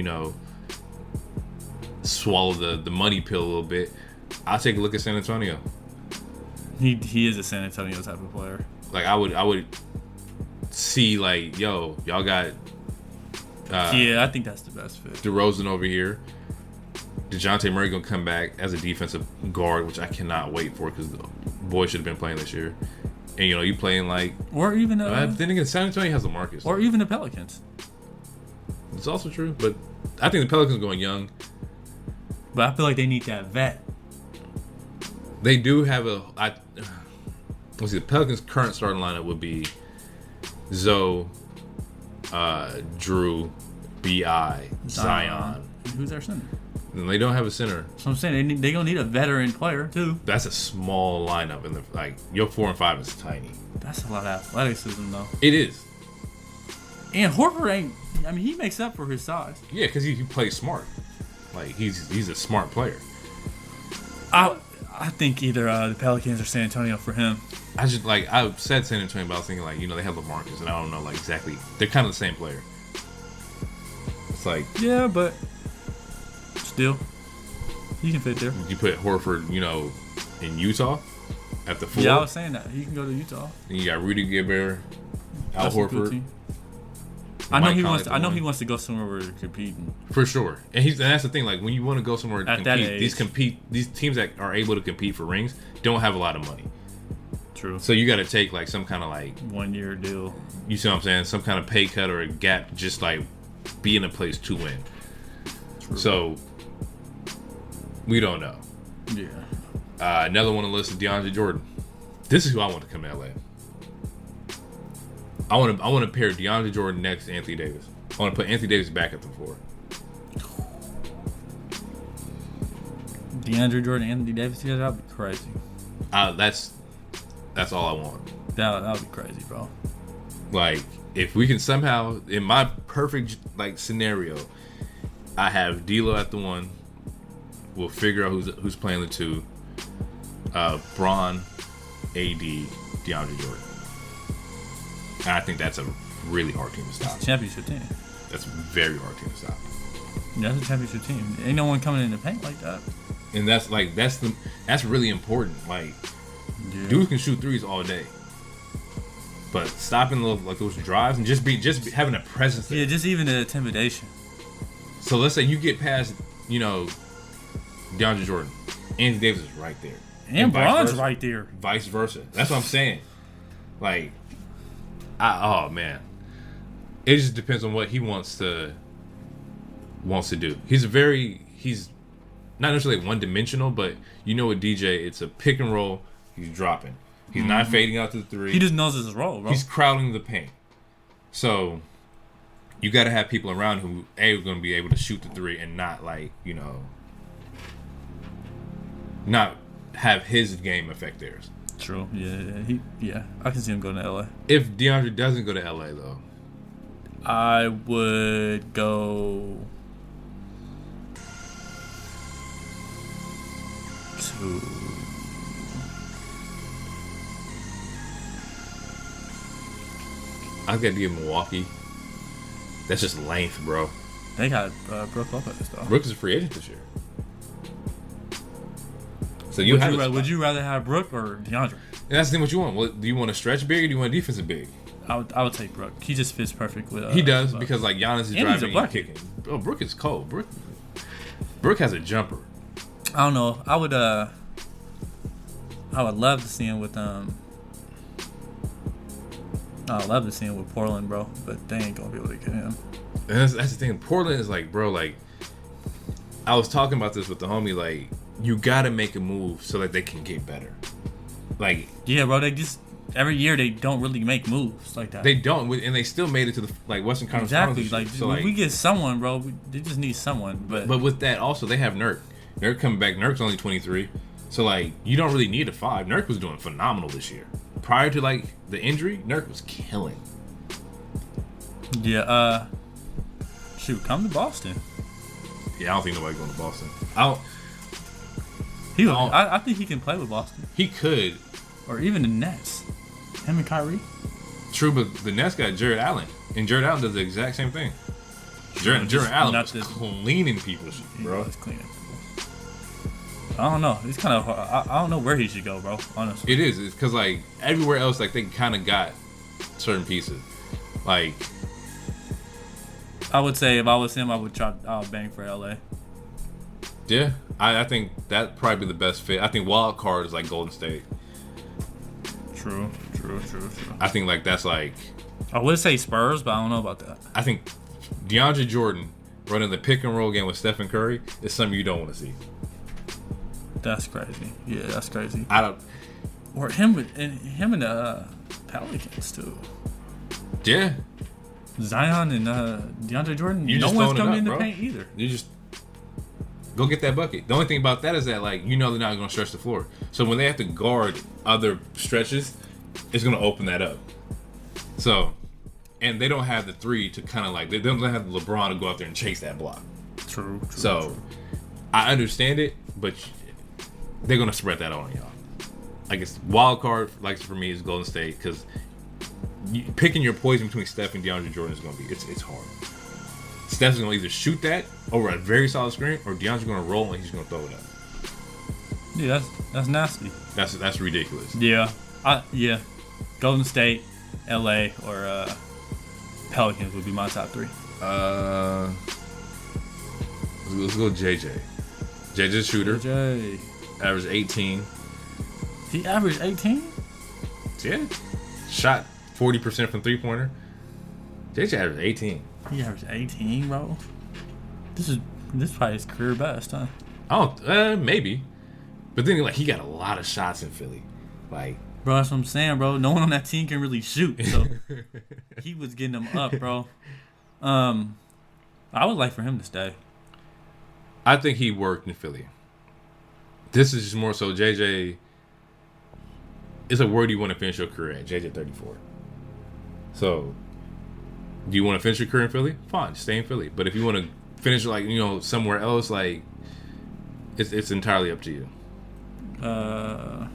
swallow the money pill a little bit, I'll take a look at San Antonio.
He is a San Antonio type of player.
Like, I would see, like, yo, y'all got
I think that's the best fit.
DeRozan over here. DeJounte Murray gonna come back as a defensive guard, which I cannot wait for, because the boy should have been playing this year. And you playing like,
or even
then again, San Antonio has LaMarcus,
or even the Pelicans.
It's also true, but I think the Pelicans are going young.
But I feel like they need that vet.
They do have the Pelicans' current starting lineup would be Zoe, Drew, B.I., Zion.
Who's their center?
And they don't have a center.
So I'm saying they're gonna need a veteran player too.
That's a small lineup, and your 4 and 5 is tiny.
That's a lot of athleticism, though.
It is.
And Horford ain't. I mean, he makes up for his size.
Yeah, because he plays smart. Like, he's a smart player.
I think either the Pelicans or San Antonio for him.
I said San Antonio, but I was thinking, like, they have LaMarcus, and I don't know, like, exactly. They're kind of the same player. It's like,
yeah, but still, he can fit there.
You put Horford, in Utah at the 4.
Yeah, I was saying that he can go to Utah.
Then you got Rudy Gobert, Al Horford.
I know he wants to go somewhere where they're competing.
For sure, and that's the thing. Like, when you want to go somewhere to compete, these teams that are able to compete for rings don't have a lot of money.
True.
So you got to take, like, some kind of, like,
1-year deal.
You see what I'm saying? Some kind of pay cut or a gap, just, like, be in a place to win. True. So we don't know.
Yeah.
Another one on the list is DeAndre Jordan. This is who I want to come to LA. I want to pair DeAndre Jordan next to Anthony Davis. I want to put Anthony Davis back at the 4.
DeAndre Jordan and Anthony Davis together, that'd be crazy.
That's all I want.
That would be crazy, bro.
Like, if we can somehow, in my perfect, like, scenario, I have D'Lo at the 1. We'll figure out who's playing the 2. Bron, AD, DeAndre Jordan. And I think that's a really hard team to stop.
It's a championship team.
That's a very hard team to stop.
Yeah, that's a championship team. Ain't no one coming in the paint like that.
And that's really important. Like, dudes can shoot threes all day, but stopping those drives and just having a presence there.
Yeah, just even the intimidation.
So let's say you get past, DeAndre Jordan, Anthony Davis is right there,
and Bron's right there.
Vice versa. That's what I'm saying. Like, oh man, it just depends on what he wants to wants to do. He's not necessarily one dimensional, but you know with DJ, it's a pick and roll. He's dropping. He's not fading out to the three.
He just knows his role, bro.
He's crowding the paint. So you got to have people around who are going to be able to shoot the three and not not have his game affect theirs.
True. Yeah. I can see him going to LA.
If DeAndre doesn't go to LA though,
I would go to.
I got to give Milwaukee. That's just length, bro.
They got Brook Lopez though.
Brook is a free agent this year. So
would you rather have Brook or DeAndre?
And that's the thing. What you want? Do you want a stretch big or do you want a defensive big?
I would take Brook. He just fits perfect with.
He does because like Giannis is
and
driving and kicking. Oh, Brook is cold. Brook has a jumper.
I don't know. I would love to see him with I'd love to see him with Portland, bro, but they ain't gonna be able to get him.
And that's the thing. Portland is like, bro, like I was talking about this with the homie. Like you gotta make a move so that they can get better. Like
yeah, bro. They just every year they don't really make moves like that.
They don't, and they still made it to the Western Conference.
Exactly. Like so, we get someone, bro. They just need someone. But
with that also they have Nurk. Nurk coming back. Nurk's only 23, so like you don't really need a 5. Nurk was doing phenomenal this year. Prior to like the injury, Nurk was killing.
Yeah. Shoot, come to Boston.
Yeah, I don't think nobody's going to Boston.
I think he can play with Boston.
He could,
or even the Nets. Him and Kyrie.
True, but the Nets got Jared Allen, and Jared Allen does the exact same thing. Jared Allen is cleaning people, bro.
He's cleaning. I don't know. He's kind of. I don't know where he should go, bro. Honestly,
it is. It's because like everywhere else, like they kind of got certain pieces. Like,
I would say if I was him, I would bang for LA.
Yeah, I think that'd probably be the best fit. I think wild card is like Golden State.
True.
I think like that's like.
I would say Spurs, but I don't know about that.
I think DeAndre Jordan running the pick and roll game with Stephen Curry is something you don't want to see.
That's crazy. Yeah, that's crazy. Or him and the Pelicans too.
Yeah.
Zion and DeAndre Jordan. No one's coming in the paint either.
You just go get that bucket. The only thing about that is that like they're not going to stretch the floor. So when they have to guard other stretches, it's going to open that up. So, and they don't have the 3 to kind of like they don't have LeBron to go out there and chase that block.
True.
So, I understand it, but they're going to spread that on y'all. I guess wild card, like for me, is Golden State because picking your poison between Steph and DeAndre Jordan is going to be it's hard. Steph's going to either shoot that over a very solid screen, or DeAndre's going to roll and he's going to throw it up.
Yeah, that's nasty.
That's ridiculous.
Yeah, yeah. Golden State, LA, or Pelicans would be my top 3.
Let's go JJ. JJ's shooter.
JJ.
Averaged 18.
He averaged 18?
Yeah. Shot 40% from three-pointer. JJ averaged 18.
He averaged 18, bro. This is probably his career best, huh?
Maybe. But then like he got a lot of shots in Philly. Like,
bro, that's what I'm saying, bro. No one on that team can really shoot, so he was getting them up, bro. I would like for him to stay.
I think he worked in Philly. This is just more so JJ. It's a word you want to finish your career at. JJ 34. So, do you want to finish your career in Philly? Fine, stay in Philly. But if you want to finish like somewhere else, like it's entirely up to you.
Yeah,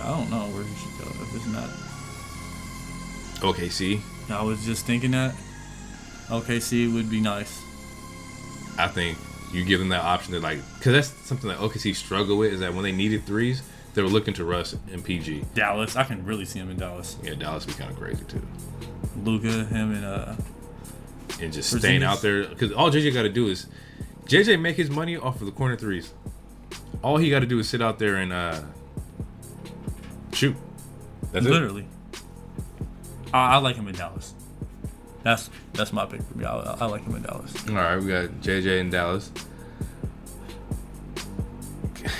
I don't know where he should go if it's not
OKC.
I was just thinking that OKC would be nice.
I think you give them that option to because that's something that OKC struggle with is that when they needed threes, they were looking to Russ and PG.
Dallas, I can really see him in Dallas.
Yeah, Dallas would be kind of crazy too.
Luka, him
and just staying out there because all JJ got to do is JJ make his money off of the corner threes. All he got to do is sit out there and shoot. That's
literally. I like him in Dallas. That's my pick for me. I like him in Dallas.
All right, we got JJ in Dallas.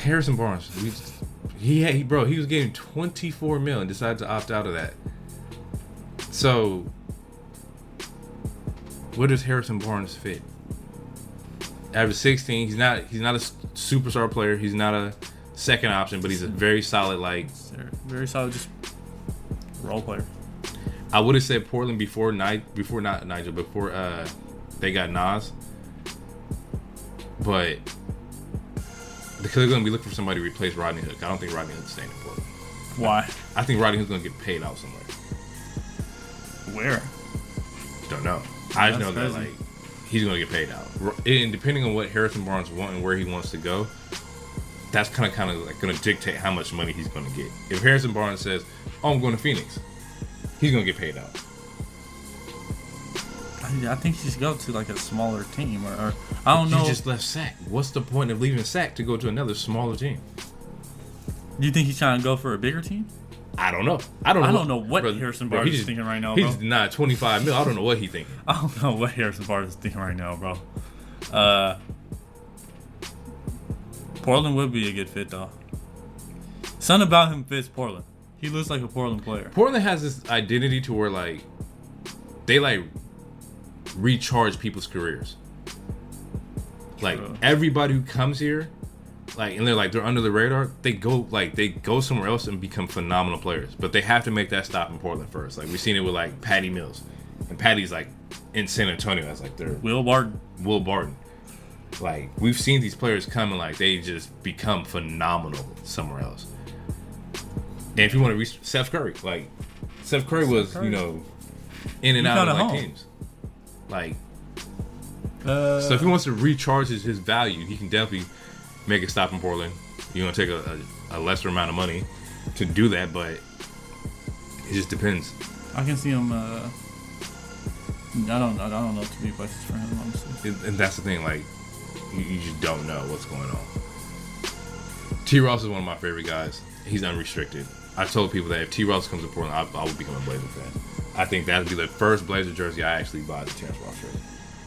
Harrison Barnes, he was getting $24 million and decided to opt out of that. So, where does Harrison Barnes fit? Average 16. He's not a superstar player. He's not a second option, but he's a very solid, like,
very solid, just role player.
I would have said Portland before they got Nas, but because they're going to be looking for somebody to replace Rodney Hood. I don't think Rodney Hood's staying in Portland.
Why?
I think Rodney Hood's going to get paid out somewhere.
Where?
Don't know. I just know
That's
that
crazy.
like he's going to get paid out, and depending on what Harrison Barnes wants and where he wants to go, that's kind of like going to dictate how much money he's going to get. If Harrison Barnes says, "Oh, I'm going to Phoenix," he's going to get paid out.
I think he should go to like a smaller team, or I don't know.
You just left SAC. What's the point of leaving SAC to go to another smaller team?
Do you think he's trying to go for a bigger team?
I don't know.
I don't know what Harrison Barnes is thinking right now, bro.
He's not 25 mil. I don't know what he's thinking.
I don't know what Harrison Barnes is thinking right now, bro. Portland would be a good fit, though. Something about him fits Portland. He looks like a Portland player.
Portland has this identity to where like they like recharge people's careers. Like everybody who comes here, like, and they're under the radar, they go somewhere else and become phenomenal players. But they have to make that stop in Portland first. Like we've seen it with like Patty Mills, and Patty's like in San Antonio as like their
Will Barton.
Like we've seen these players come and like they just become phenomenal somewhere else. And if you want to reach Steph Curry, like Steph Curry was in and out of like teams. Like, so if he wants to recharge his value, he can definitely make a stop in Portland. You're gonna take a lesser amount of money to do that, but it just depends.
I can see him. I don't know too many places for him, honestly.
And that's the thing, like you just don't know what's going on. T. Ross is one of my favorite guys. He's unrestricted. I told people that if T. Ross comes to Portland, I would become a Blazer fan. I think that would be the first Blazer jersey I actually buy, the Terrence Ross jersey.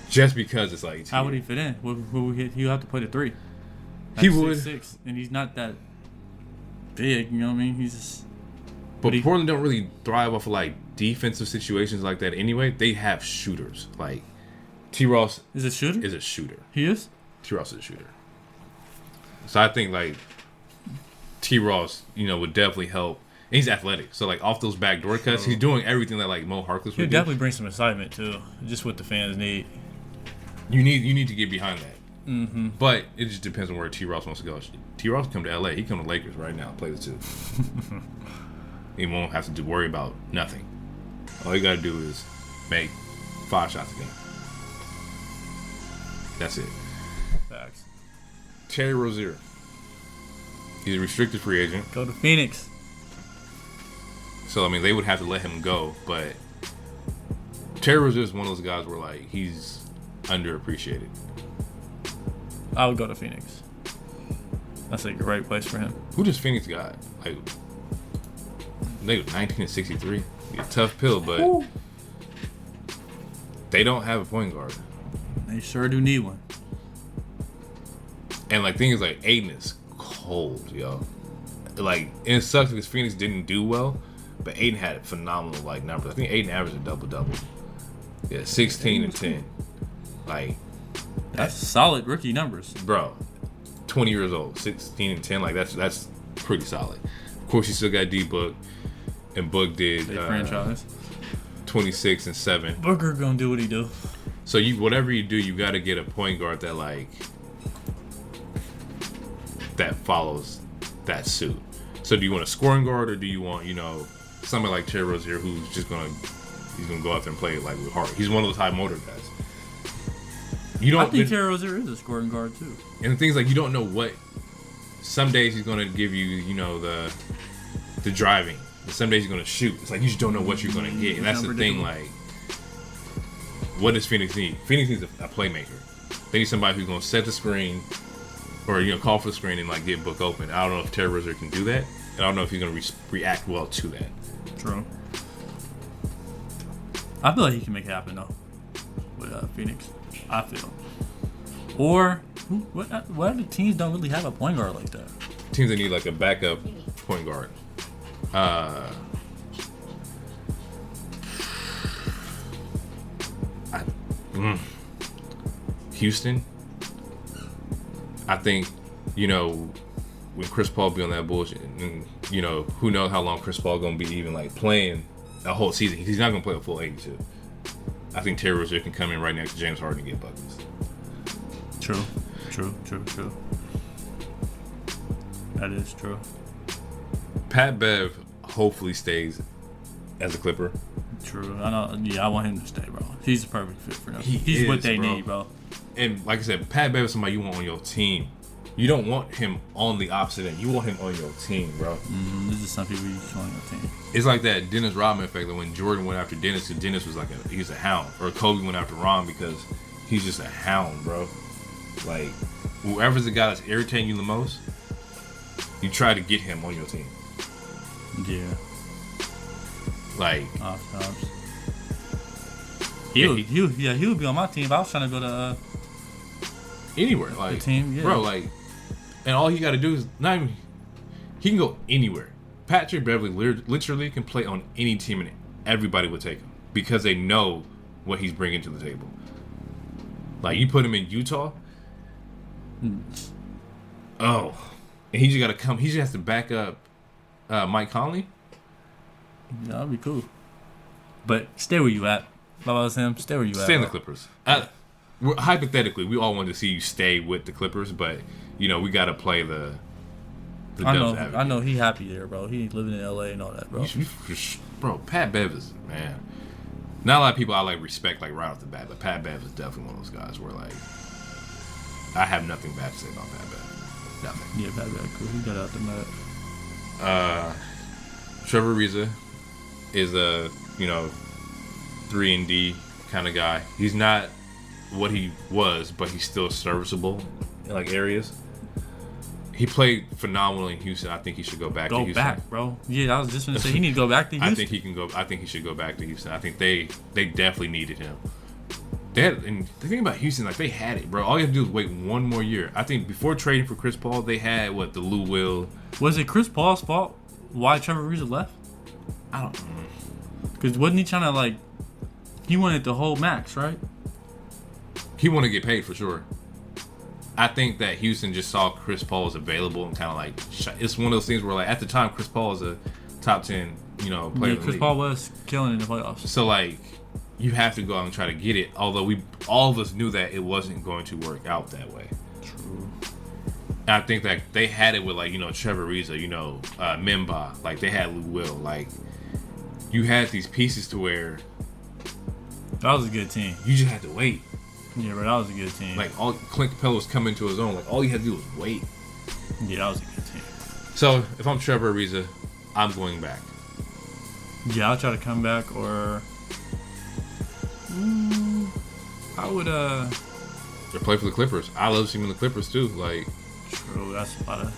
Just because it's like...
How would he fit in? He'll have to play the 3.
He would.
6'6", and he's not that big, you know what I mean? He's just...
But Portland don't really thrive off of like defensive situations like that anyway. They have shooters. Like, T. Ross...
Is a shooter?
Is a shooter.
He is?
T. Ross is a shooter. So I think like T. Ross, would definitely help. And he's athletic, so like off those backdoor cuts, he's doing everything that like Mo Harkless would do.
He'll definitely bring some excitement too, just what the fans need.
You need to get behind that.
Mm-hmm.
But it just depends on where T. Ross wants to go. T. Ross come to LA, he come to Lakers right now, play the 2. He won't have to worry about nothing. All you gotta do is make 5 shots a game. That's it.
Facts.
Terry Rozier. He's a restricted free agent.
Go to Phoenix.
So, I mean, they would have to let him go, but Terry Rozier is one of those guys where, like, he's underappreciated.
I would go to Phoenix. That's a great place for him.
Who does Phoenix got? Like, they were 1963. A tough pill, but they don't have a point guard.
They sure do need one.
And, like, thing is, like, Aiden is cold, yo. Like, and it sucks because Phoenix didn't do well. But Aiden had phenomenal like numbers. I think Aiden averaged a double-double. Yeah, 16 and 10. Like,
that's solid rookie numbers,
bro. 20 years old, 16 and 10. Like that's pretty solid. Of course, you still got D Book, and Book did
franchise
26 and 7.
Booker gonna do what he do.
So whatever you do, you got to get a point guard that like that follows that suit. So do you want a scoring guard, or do you want somebody like Terry Rozier who's just gonna go out there and play like with heart? He's one of those high motor guys.
I think Terry Rozier is a scoring guard too.
And the thing's like you don't know what. Some days he's gonna give you the driving. And some days he's gonna shoot. It's like you just don't know what you're gonna get, and that's the thing. Like, what does Phoenix need? Phoenix needs a playmaker. They need somebody who's gonna set the screen, or call for the screen and like get Book open. I don't know if Terry Rozier can do that. And I don't know if he's gonna react well to that.
True. I feel like he can make it happen though with Phoenix. I feel. Or what other teams don't really have a point guard like that?
Teams that need like a backup point guard. Houston. I think, when Chris Paul be on that bullshit, and who knows how long Chris Paul gonna be even like playing a whole season. He's not gonna play a full 82. I think Terry Rozier can come in right next to James Harden and get buckets.
True. That is true.
Pat Bev hopefully stays as a Clipper.
True. I know. Yeah, I want him to stay, bro. He's the perfect fit for them. He's
is,
what they
bro.
need, bro.
And like I said, Pat Bev is somebody you want on your team. You don't want him on the opposite end. You want him on your team, bro.
This is some people you want on your team.
It's like that Dennis Rodman effect. Like when Jordan went after Dennis, because Dennis was he's a hound. Or Kobe went after Ron because he's just a hound, bro. Like, whoever's the guy that's irritating you the most, you try to get him on your team.
Yeah.
Like,
oftentimes. He would be on my team. But I was trying to go to
anywhere, like
the team, yeah.
Bro, like, and all he got to do is he can go anywhere. Patrick Beverly literally can play on any team, and everybody would take him because they know what he's bringing to the table. Like, you put him in Utah, and he just got to come. He just has to back up Mike Conley.
Yeah, that'd be cool. But stay where you at. Baba Sam, stay where you at.
Stay in the Clippers. Hypothetically, we all want to see you stay with the Clippers, but we got to play the devil's advocate.
I know he happy there, bro. He living in LA and all that, bro.
Bro, Pat Bev is, man. Not a lot of people I respect right off the bat, but Pat Bev is definitely one of those guys where I have nothing bad to say about Pat Bev. Nothing.
Yeah, Pat Bev, cool. He got out the mat.
Trevor Ariza is a 3-and-D kind of guy. He's not what he was, but he's still serviceable in areas. He played phenomenal in Houston. I think he should go back to Houston.
Go back, bro. Yeah, I was just gonna say he need to go back to Houston.
I think he can go. I think he should go back to Houston. I think they definitely needed him. And the thing about Houston, they had it, bro. All you have to do is wait one more year. I think before trading for Chris Paul, they had the Lou Will.
Was it Chris Paul's fault why Trevor Ariza left?
I don't know.
Because wasn't he trying to he wanted the whole max, right?
He wanted to get paid for sure. I think that Houston just saw Chris Paul was available and kind of it's one of those things where at the time Chris Paul was a top 10 player.
Yeah,
in the
Chris
league.
Paul was killing in the playoffs.
So you have to go out and try to get it. Although all of us knew that it wasn't going to work out that way.
True.
And I think that they had it with Trevor Ariza, Memba, they had Lou Will, you had these pieces to where
that was a good team.
You just had to wait.
Yeah, bro, that was a good team.
All Clint Capella was coming to his own. All you had to do was wait.
Yeah, that was a good team.
So if I'm Trevor Ariza, I'm going back.
Yeah, I'll try to come back, or I would
Or play for the Clippers. I love seeing the Clippers too.
True, that's a lot of.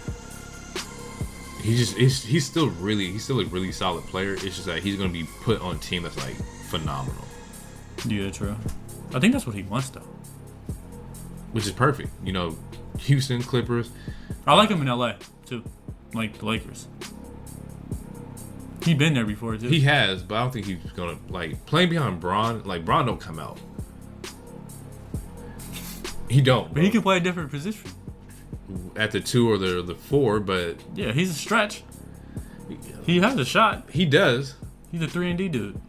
He's still a really solid player. It's just that he's gonna be put on a team that's phenomenal.
Yeah, true. I think that's what he wants though.
Which is perfect. Houston Clippers.
I like him in LA too, like the Lakers. He been there before too.
He has, but I don't think he's gonna playing behind Bron. Bron don't come out. He don't.
But he can play a different position.
At the 2 or the 4, but
yeah, he's a stretch. He has a shot.
He does.
He's a 3-and-D dude.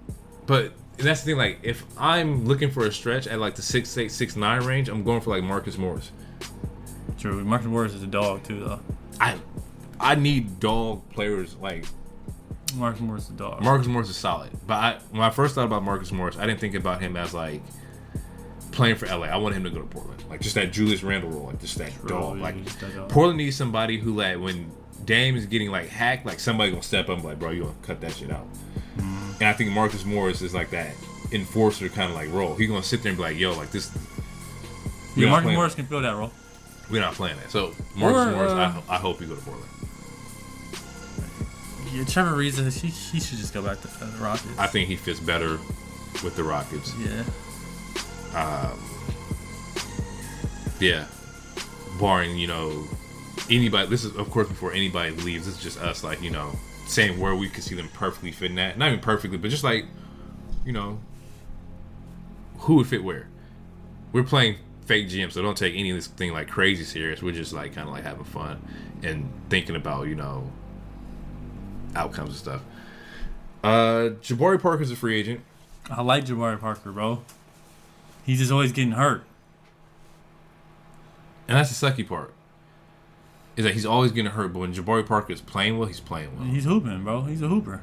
But that's the thing. If I'm looking for a stretch at the 6'8", 6'9" range, I'm going for Marcus Morris.
True. Marcus Morris is a dog too, though.
I need dog players
Marcus Morris is a dog.
Marcus Morris is solid, but when I first thought about Marcus Morris, I didn't think about him as playing for LA. I want him to go to Portland, just that Julius Randle role, just that dog. Portland needs somebody who when Dame is getting hacked, somebody gonna step up and bro, you gonna cut that shit out. Mm-hmm. And I think Marcus Morris is that enforcer kind of role. He's gonna sit there and be yo, this.
Yeah, Marcus Morris can fill that role.
We're not playing that. So Marcus Morris, I hope you go to Portland.
Yeah, Trevor Ariza, he should just go back to the Rockets.
I think he fits better with the Rockets.
Yeah.
Yeah. Barring, anybody. This is, of course, before anybody leaves. This is just us, like, saying where we could see them perfectly fitting that. Not even perfectly, but just like, who would fit where. We're playing fake GM, so don't take any of this thing like crazy serious. We're just like kind of like having fun and thinking about, outcomes and stuff. Jabari Parker's a free agent.
I like Jabari Parker, bro. He's just always getting hurt.
And that's the sucky part. Is that he's always getting hurt, but when Jabari Parker is playing well, he's playing well.
He's hooping, bro. He's a hooper.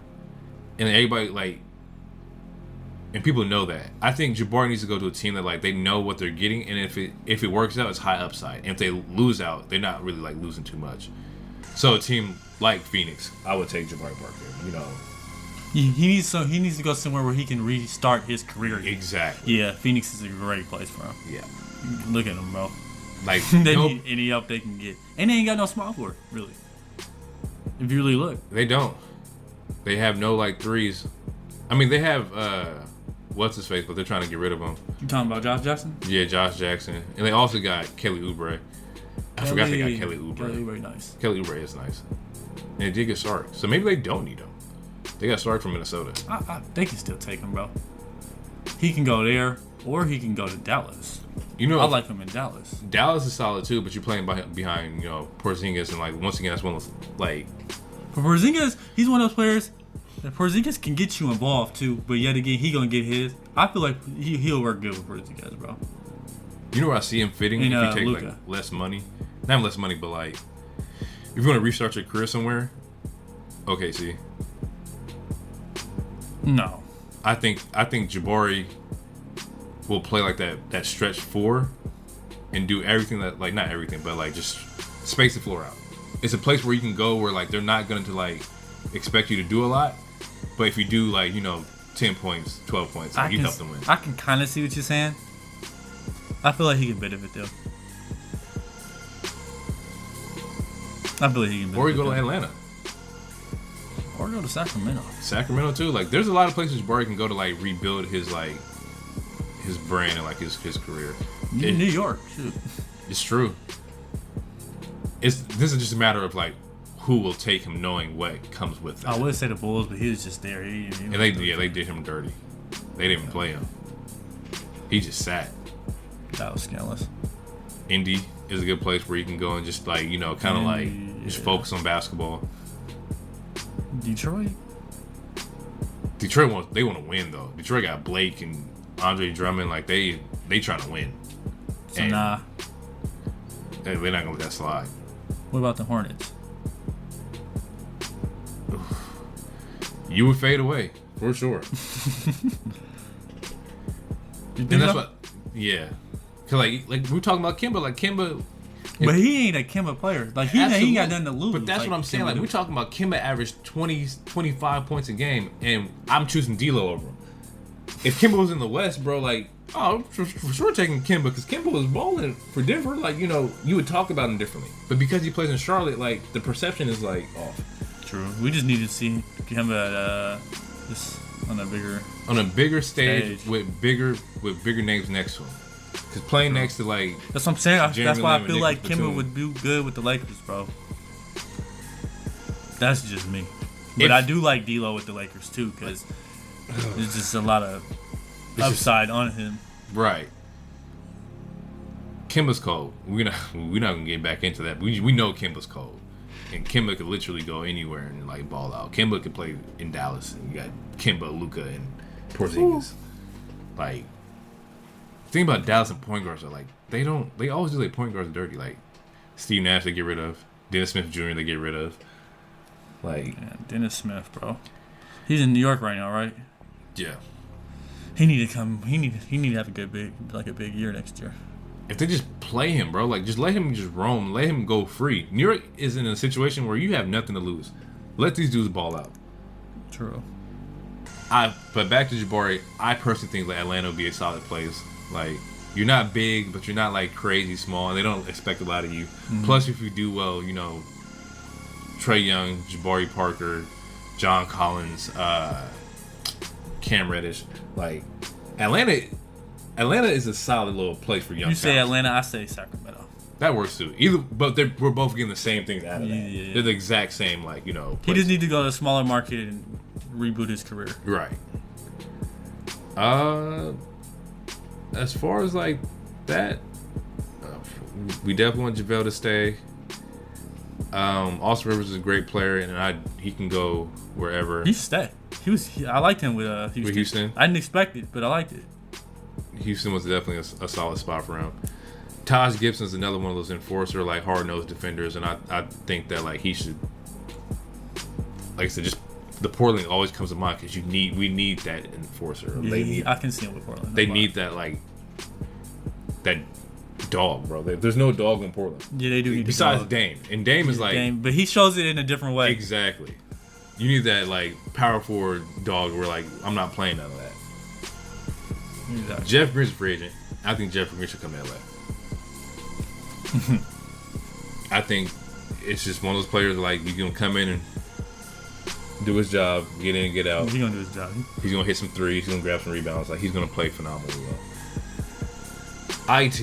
And everybody, and people know that. I think Jabari needs to go to a team that, they know what they're getting, and if it works out, it's high upside. And if they lose out, they're not really, losing too much. So a team like Phoenix, I would take Jabari Parker,
He needs to go somewhere where he can restart his career.
Exactly.
Yeah, Phoenix is a great place for him.
Yeah.
Look at him, bro.
They
need any help they can get. And they ain't got no small forward, really. If you really look.
They don't. They have no, threes. I mean, they have, what's his face, but they're trying to get rid of him.
You talking about Josh Jackson?
Yeah, Josh Jackson. And they also got Kelly Oubre. I forgot they got Kelly Oubre.
Kelly Oubre, nice.
Kelly Oubre is nice. And they did get Sark. So maybe they don't need him. They got Sark from Minnesota.
They can still take him, bro. He can go there, or he can go to Dallas. I like him in Dallas.
Dallas is solid too, but you're playing behind Porzingis, and once again, that's one of those
For Porzingis, he's one of those players that Porzingis can get you involved too, but yet again, he gonna get his. I feel like he'll work good with Porzingis, bro.
You know where I see him fitting if you take
Luka.
Less money, not less money, but if you want to restart your career somewhere, OKC.
No,
I think Jabari will play that stretch four and do everything that not everything, but just space the floor out. It's a place where you can go where they're not going to expect you to do a lot, but if you do 10 points, 12 points, you help them win.
I can kind of see what you're saying. I feel like he can benefit them. I feel like he can benefit.
Or you go to Atlanta.
Or go to Sacramento.
Sacramento too. There's a lot of places Jabari can go to rebuild his his brand and his career.
New York, shoot.
It's true. This is just a matter of who will take him, knowing what comes with that.
I would say the Bulls, but he was just there.
And they did him dirty. They didn't even play him. He just sat.
That was scandalous.
Indy is a good place where you can go and just just focus on basketball.
Detroit
want to win though. Detroit got Blake and Andre Drummond. They trying to win.
So nah.
They're not gonna let that slide.
What about the Hornets?
You would fade away for sure.
And
that's what. Yeah. Cause we're talking about Kemba. Kemba.
But he ain't a Kemba player. He ain't got nothing to lose.
But that's what I'm saying. We're talking about Kemba averaged 20, 25 points a game, and I'm choosing D'Lo over him. If Kemba was in the West, bro, for sure taking Kemba, because Kemba was balling for Denver. You would talk about him differently. But because he plays in Charlotte, the perception is off.
True. We just need to see Kemba at just on a bigger stage. with
bigger names next to him. Because playing next to
that's what I'm saying. That's why I feel like
Batum.
Kemba would do good with the Lakers, bro. That's just me. But I do like D'Lo with the Lakers too, because there's just a lot of upside on him.
Right. Kemba's cold. We're not gonna get back into that. We know Kemba's cold, and Kemba could literally go anywhere and ball out. Kemba could play in Dallas, and you got Kemba, Luka, and Porzingis. The thing about Dallas and point guards are they always do point guards dirty. Steve Nash they get rid of, Dennis Smith Jr. they get rid of.
Yeah, Dennis Smith, bro. He's in New York right now, right?
Yeah.
He need to come. He need to have a big year next year.
If they just play him, bro, just let him just roam, let him go free. New York is in a situation where you have nothing to lose. Let these dudes ball out.
True.
But back to Jabari, I personally think that Atlanta would be a solid place. You're not big, but you're not crazy small, and they don't expect a lot of you. Mm-hmm. Plus, if you do well, Trae Young, Jabari Parker, John Collins, Cam Reddish. Like Atlanta is a solid little place for young.
You say
talent.
Atlanta, I say Sacramento.
That works too. But we're both getting the same things out of that.
Yeah.
They're the exact same, like
He
place.
just need to go to a smaller market and reboot his career.
Right. As far as like that, we definitely want JaVale to stay. Austin Rivers is a great player, and he can go wherever.
He stay. I liked him with Houston.
With Houston?
I didn't expect it, but I liked it.
Houston was definitely a solid spot for him. Taj Gibson's another one of those enforcer, like hard-nosed defenders, and I think that like he should, like I said, just the Portland always comes to mind because we need that enforcer.
I can see him with Portland.
They need that like that dog, bro. There's no dog in Portland.
Yeah, they do need
besides
dog.
Dame, and Dame is like
but he shows it in a different way.
exactly. You need that like power forward dog where like I'm not playing none of that.
Exactly.
Jeff Green's a free agent. I think Jeff Green should come to LA. I think it's just one of those players like you can come in and do his job, get in and get out.
He's gonna do his job.
He's gonna hit some threes. He's gonna grab some rebounds. Like he's gonna play phenomenally well. IT.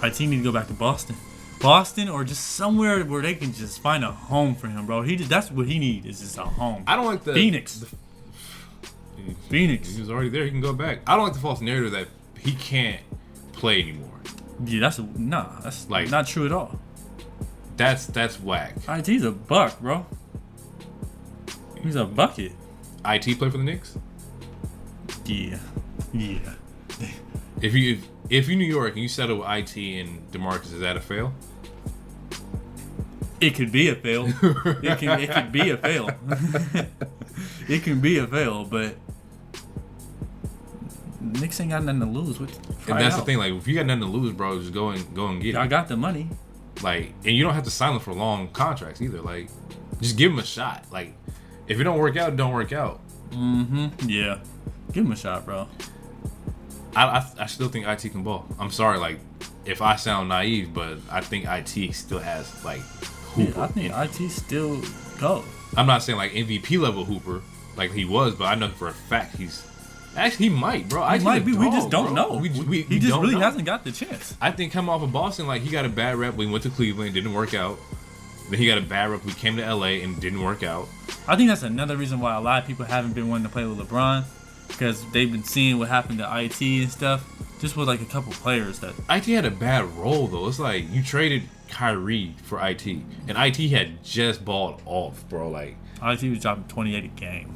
IT need to go back to Boston, or just somewhere where they can just find a home for him, bro. That's what he needs is just a home.
I don't like the
Phoenix. Phoenix.
He was already there. He can go back. I don't like the false narrative that he can't play anymore.
Yeah, that's
Like-
not true at all.
That's whack.
IT's a buck, bro. He's a bucket.
IT play for the Knicks.
Yeah.
If you New York and you settle with IT and DeMarcus, is that a fail?
It could be a fail. It could be a fail. It can be a fail, but Knicks ain't got nothing to lose.
And that's the thing. Like, if you got nothing to lose, bro, just go and get
I
it.
got the money.
Like, and you don't have to sign them for long contracts either. Like, just give them a shot. Like, if it don't work out, it don't work out.
Yeah. Give him a shot, bro.
I still think IT can ball. I'm sorry, like, if I sound naive, but I think IT still has like Hooper.
Yeah, I think IT still go.
I'm not saying like MVP level Hooper, like he was, but I know for a fact he might, bro.
He might be. We just don't know.
We
He just
don't
really
know.
hasn't got the chance.
I think coming off of Boston, like he got a bad rep. We went to Cleveland, didn't work out. Then he got a bad rep. We came to LA and didn't work out.
I think that's another reason why a lot of people haven't been wanting to play with LeBron, because they've been seeing what happened to IT and stuff. Just with like a couple players that
IT had a bad role though. It's like you traded Kyrie for IT, and IT had just balled off, bro. Like
IT was dropping 28 a game.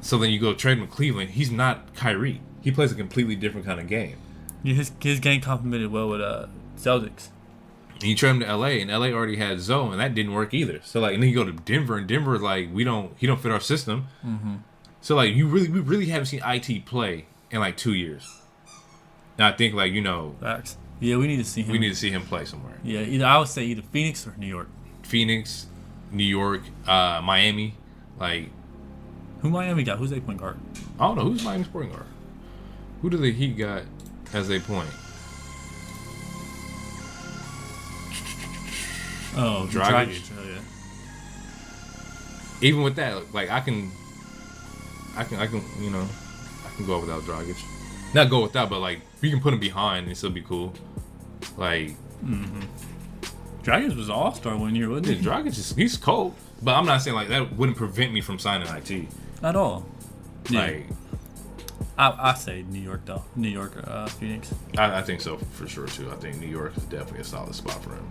so then you go trade him to Cleveland. He's not Kyrie. He plays a completely different kind of game.
Yeah, his game complemented well with Celtics.
And you trade him to LA, and LA already had Zoe, and that didn't work either. So like, and then you go to Denver, and Denver like he don't fit our system. Mm-hmm. So like, we really haven't seen IT play in like 2 years. And I think like
Facts. Yeah, we need to see him.
we need to see him play somewhere.
Yeah, I would say either Phoenix or New York.
Phoenix, New York, Miami. Like
Who Miami got? Who's their point guard?
I don't know who's Miami's point guard. Who do the Heat got as a point?
Oh,
Dragic.
Oh, yeah.
Even with that, like I can I can go without Dragic. Not go without, but like we can put him behind and still be cool. Like
Dragic was an all-star one year, wasn't he?
Dragic he's cold, but I'm not saying like that wouldn't prevent me from signing IT.
At all. Yeah.
Like
I say New York though. New York, Phoenix.
I think so for sure too. I think New York is definitely a solid spot for him.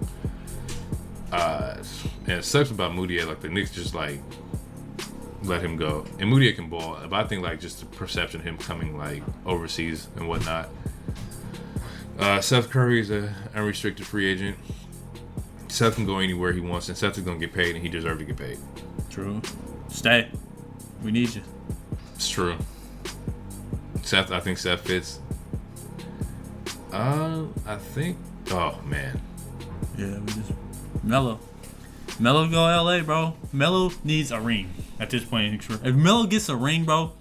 And it sucks about Moutier, like the Knicks just like let him go. And Moutier can ball, but I think like just the perception of him coming like overseas and whatnot. Seth Curry is a unrestricted free agent. Seth can go anywhere he wants, and Seth is gonna get paid, and he deserves to get paid.
True. Stay. We need you.
It's true. I think Seth fits. I think. Oh man.
Yeah, we just Melo go LA, bro. Melo needs a ring at this point in his career. If Melo gets a ring, bro,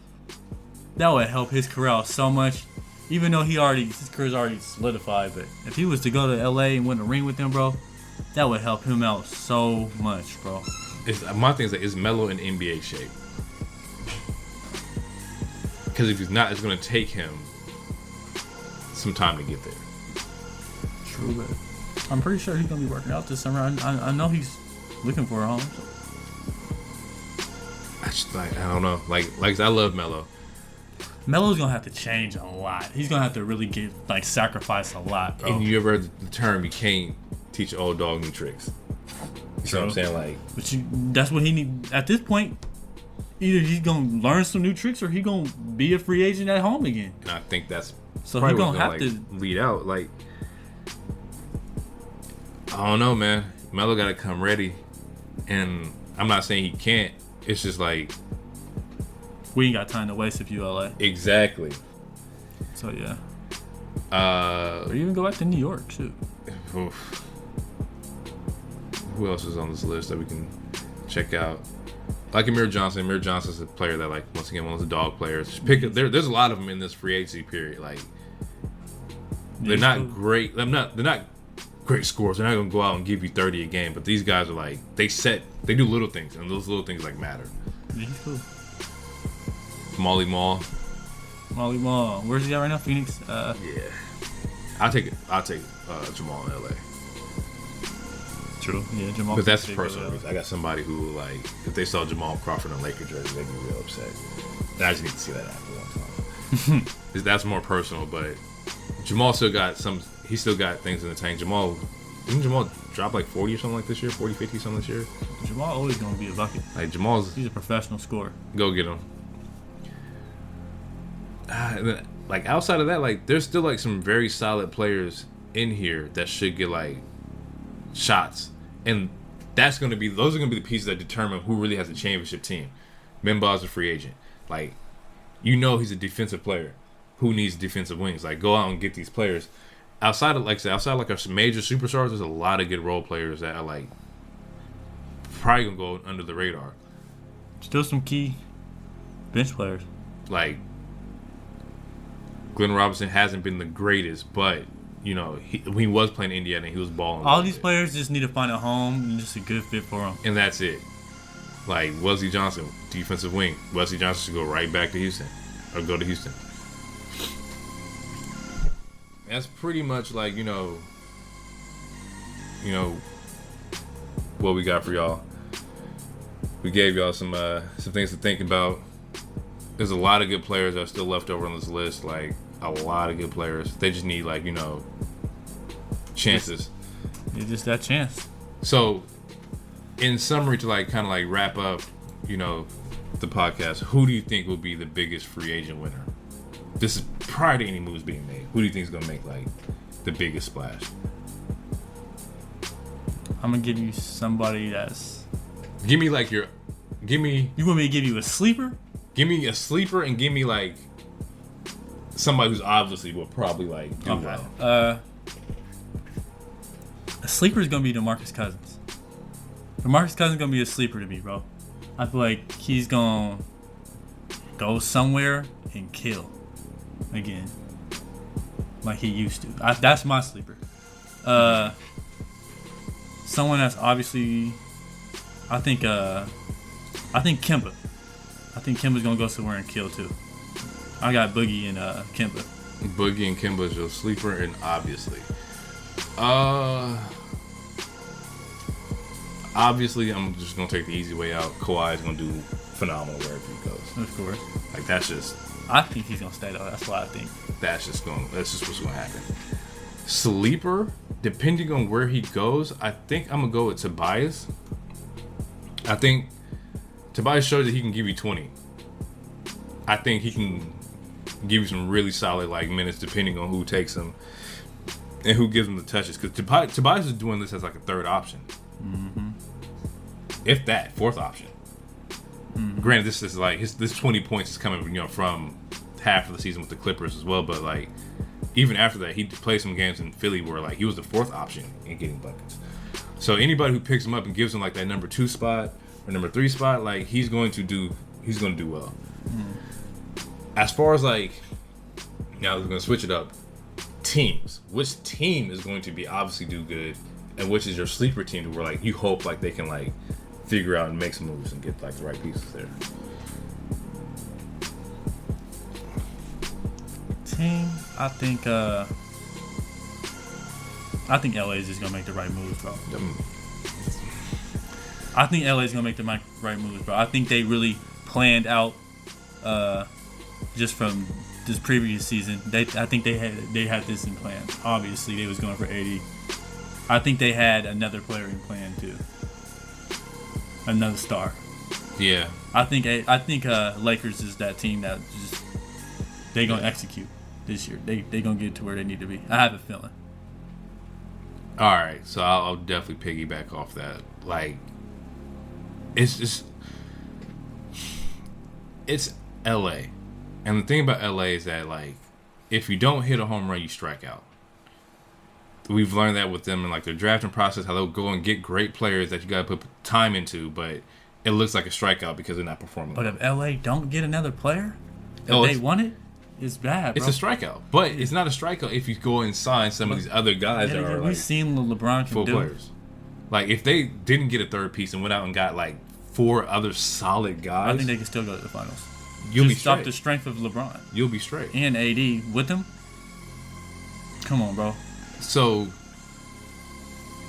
that would help his career out so much. Even though his career's already solidified, but if he was to go to LA and win a ring with them, bro, that would help him out so much, bro.
My thing is that is Melo in NBA shape? Because if he's not, it's going to take him some time to get there.
True, but I'm pretty sure he's gonna be working out this summer. I know he's looking for a home. So.
I don't know. Like I love Melo.
Melo's gonna have to change a lot. He's gonna have to really sacrifice a lot, bro.
And you ever heard the term, you can't teach an old dog new tricks. You know what I'm saying? Like,
but that's what he need at this point. Either he's gonna learn some new tricks or he gonna be a free agent at home again.
And I think that's
so
probably
he gonna have to
lead out. Like, I don't know, man. Melo gotta come ready, and I'm not saying he can't. It's just like
we ain't got time to waste if you LA.
Exactly.
So yeah. Or even go back to New York too.
Oof. Who else is on this list that we can check out? Like Amir Johnson. Amir Johnson's a player that, like, once again, one of the dog players. There's a lot of them in this free agency period. Like, they're not great. They're not great scores. They're not gonna go out and give you 30 a game. But these guys are like, they do little things, and those little things like matter.
Yeah, he's cool.
Molly Mall.
Where's he at right now? Phoenix.
Yeah. I'll take Jamal in LA.
True. Yeah, Jamal.
But that's personal. I got somebody who, like, if they saw Jamal Crawford in a Lakers jersey, they'd be real upset. And I just need to see that after one time. That's more personal, but Jamal still got he still got things in the tank. Didn't Jamal drop like 40 or something like this year? 40, 50 something this year?
Jamal always going to be a bucket.
Like, he's
a professional scorer.
Go get him. Like, outside of that, like, there's still, like, some very solid players in here that should get, like, shots. And those are going to be the pieces that determine who really has a championship team. Memba's a free agent. Like, he's a defensive player. Who needs defensive wings? Like, go out and get these players. Outside of our major superstars, there's a lot of good role players that are, like, probably going to go under the radar.
Still some key bench players.
Like, Glenn Robinson hasn't been the greatest, but, when he was playing Indiana, he was balling.
All these players just need to find a home and just a good fit for them.
And that's it. Like, Wesley Johnson, defensive wing. Wesley Johnson should go right back to Houston. Or go to Houston. That's pretty much like, what we got for y'all. We gave y'all some things to think about. There's a lot of good players that are still left over on this list. Like, a lot of good players. They just need, like, chances.
It's just that chance.
So, in summary, to, like, kind of, like, wrap up, the podcast, who do you think will be the biggest free agent winner? This is prior to any moves being made. Who do you think is going to make, like, the biggest splash?
I'm going to give you somebody that's...
You want me to
give you a sleeper?
Give me a sleeper and give me, like, somebody who's obviously will probably, like, do well.
A sleeper is going to be DeMarcus Cousins. DeMarcus Cousins is going to be a sleeper to me, bro. I feel like he's going to go somewhere and kill again, like he used to. That's my sleeper. Someone that's obviously, I think Kemba. I think Kemba's gonna go somewhere and kill too. I got Boogie and Kemba.
Boogie and Kemba is your sleeper, and obviously, I'm just gonna take the easy way out. Kawhi is gonna do phenomenal wherever he goes.
Of course.
Like, that's just.
I think he's gonna stay though. That's what I think.
That's just what's gonna happen. Sleeper, depending on where he goes, I think I'm gonna go with Tobias. I think Tobias shows that he can give you 20. I think he can give you some really solid, like, minutes depending on who takes him and who gives him the touches. Because Tobias is doing this as, like, a third option.
Mm-hmm.
If that, fourth option. Mm-hmm. Granted, this is like this 20 points is coming, from half of the season with the Clippers as well. But, like, even after that, he played some games in Philly where, like, he was the fourth option in getting buckets. So anybody who picks him up and gives him, like, that number 2 spot or number 3 spot, like, he's going to do well. Mm-hmm. As far as, like, now we're gonna switch it up. Teams. Which team is going to be obviously do good, and which is your sleeper team where, like, you hope, like, they can, like, figure out and make some moves and get, like, the right pieces there.
team, I think LA is just gonna make the right moves, bro. I think LA is gonna make the right moves, bro. I think they really planned out, just from this previous season. I think they had this in plan. Obviously, they was going for 80. I think they had another player in plan too. Another star.
Yeah.
I think Lakers is that team that just they gonna execute this year. They gonna get to where they need to be. I have a feeling.
All right, so I'll definitely piggyback off that. Like, it's LA, and the thing about LA is that, like, if you don't hit a home run, you strike out. We've learned that with them in, like, their drafting process, how they'll go and get great players that you gotta put time into, but it looks like a strikeout because they're not performing.
But if LA don't get another player, if they want it, it's bad, bro.
It's a strikeout, but it's not a strikeout if you go and sign some of these other guys that are like
we've seen LeBron can
full
do.
players. Like, if they didn't get a third piece and went out and got like 4 other solid guys,
I think they can still go to the finals.
You'll
just
be straight.
off the strength of LeBron.
You'll be straight.
And AD with them. Come on, bro.
So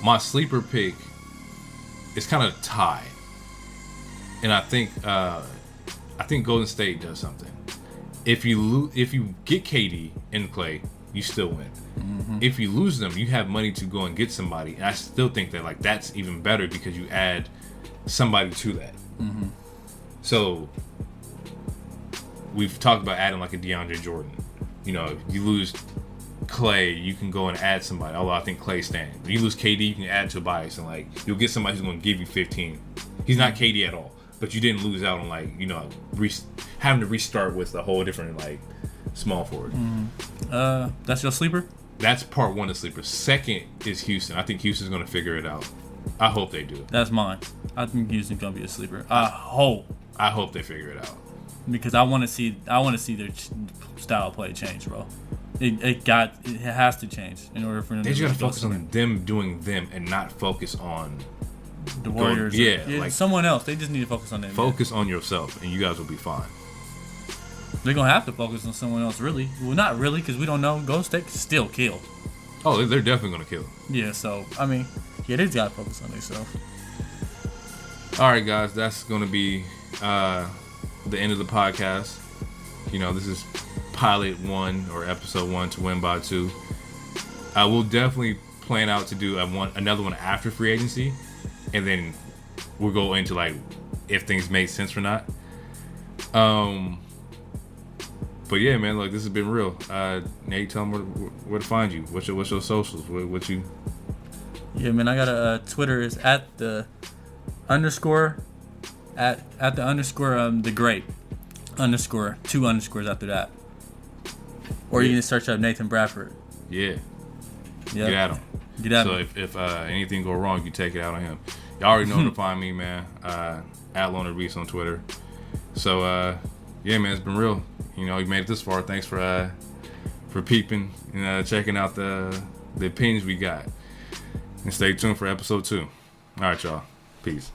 my sleeper pick is kind of tied, and I think Golden State does something. If you get KD and Clay, you still win. Mm-hmm. If you lose them, you have money to go and get somebody, and I still think that, like, that's even better because you add somebody to that.
Mm-hmm.
So we've talked about adding like a DeAndre Jordan. You know, if you lose Clay, you can go and add somebody. Although I think Clay's staying. If you lose KD, you can add Tobias, and like you'll get somebody who's going to give you 15. He's not KD at all, but you didn't lose out on, like, you know, having to restart with a whole different, like, small forward.
Mm-hmm. That's your sleeper?
That's part one of sleeper. Second is Houston. I think Houston's going to figure it out. I hope they do.
That's mine. I think Houston's going to be a sleeper. I hope
they figure it out.
Because I want to see their style of play change, bro. It has to change in order for them.
They just
to
got to focus on them doing them and not focus on
the Warriors.
Like
someone else. They just need to focus on them.
Focus on yourself, and you guys will be fine.
They're gonna have to focus on someone else, really. Well, not really, because we don't know. Golden State can still kill.
Oh, they're definitely gonna kill.
Yeah. So I mean, they just gotta focus on themselves.
All right, guys, that's gonna be the end of the podcast. You know, this is pilot 1 or episode 1 to Win by 2. I will definitely plan out to do another one after free agency, and then we'll go into, like, if things make sense or not. But yeah, man, look, this has been real. Nate, tell them where to find you. What's your socials? What you?
Yeah, man, I got a Twitter is at the underscore the great underscore 2 underscores after that. Or you can just search up Nathan Bradford.
Yeah.
Yep.
Get at him.
Get at
him. So if anything go wrong, you take it out on him. Y'all already know where to find me, man. At Loner Reese on Twitter. So yeah, man, it's been real. You know, you made it this far. Thanks for peeping and checking out the opinions we got. And stay tuned for episode 2. All right, y'all. Peace.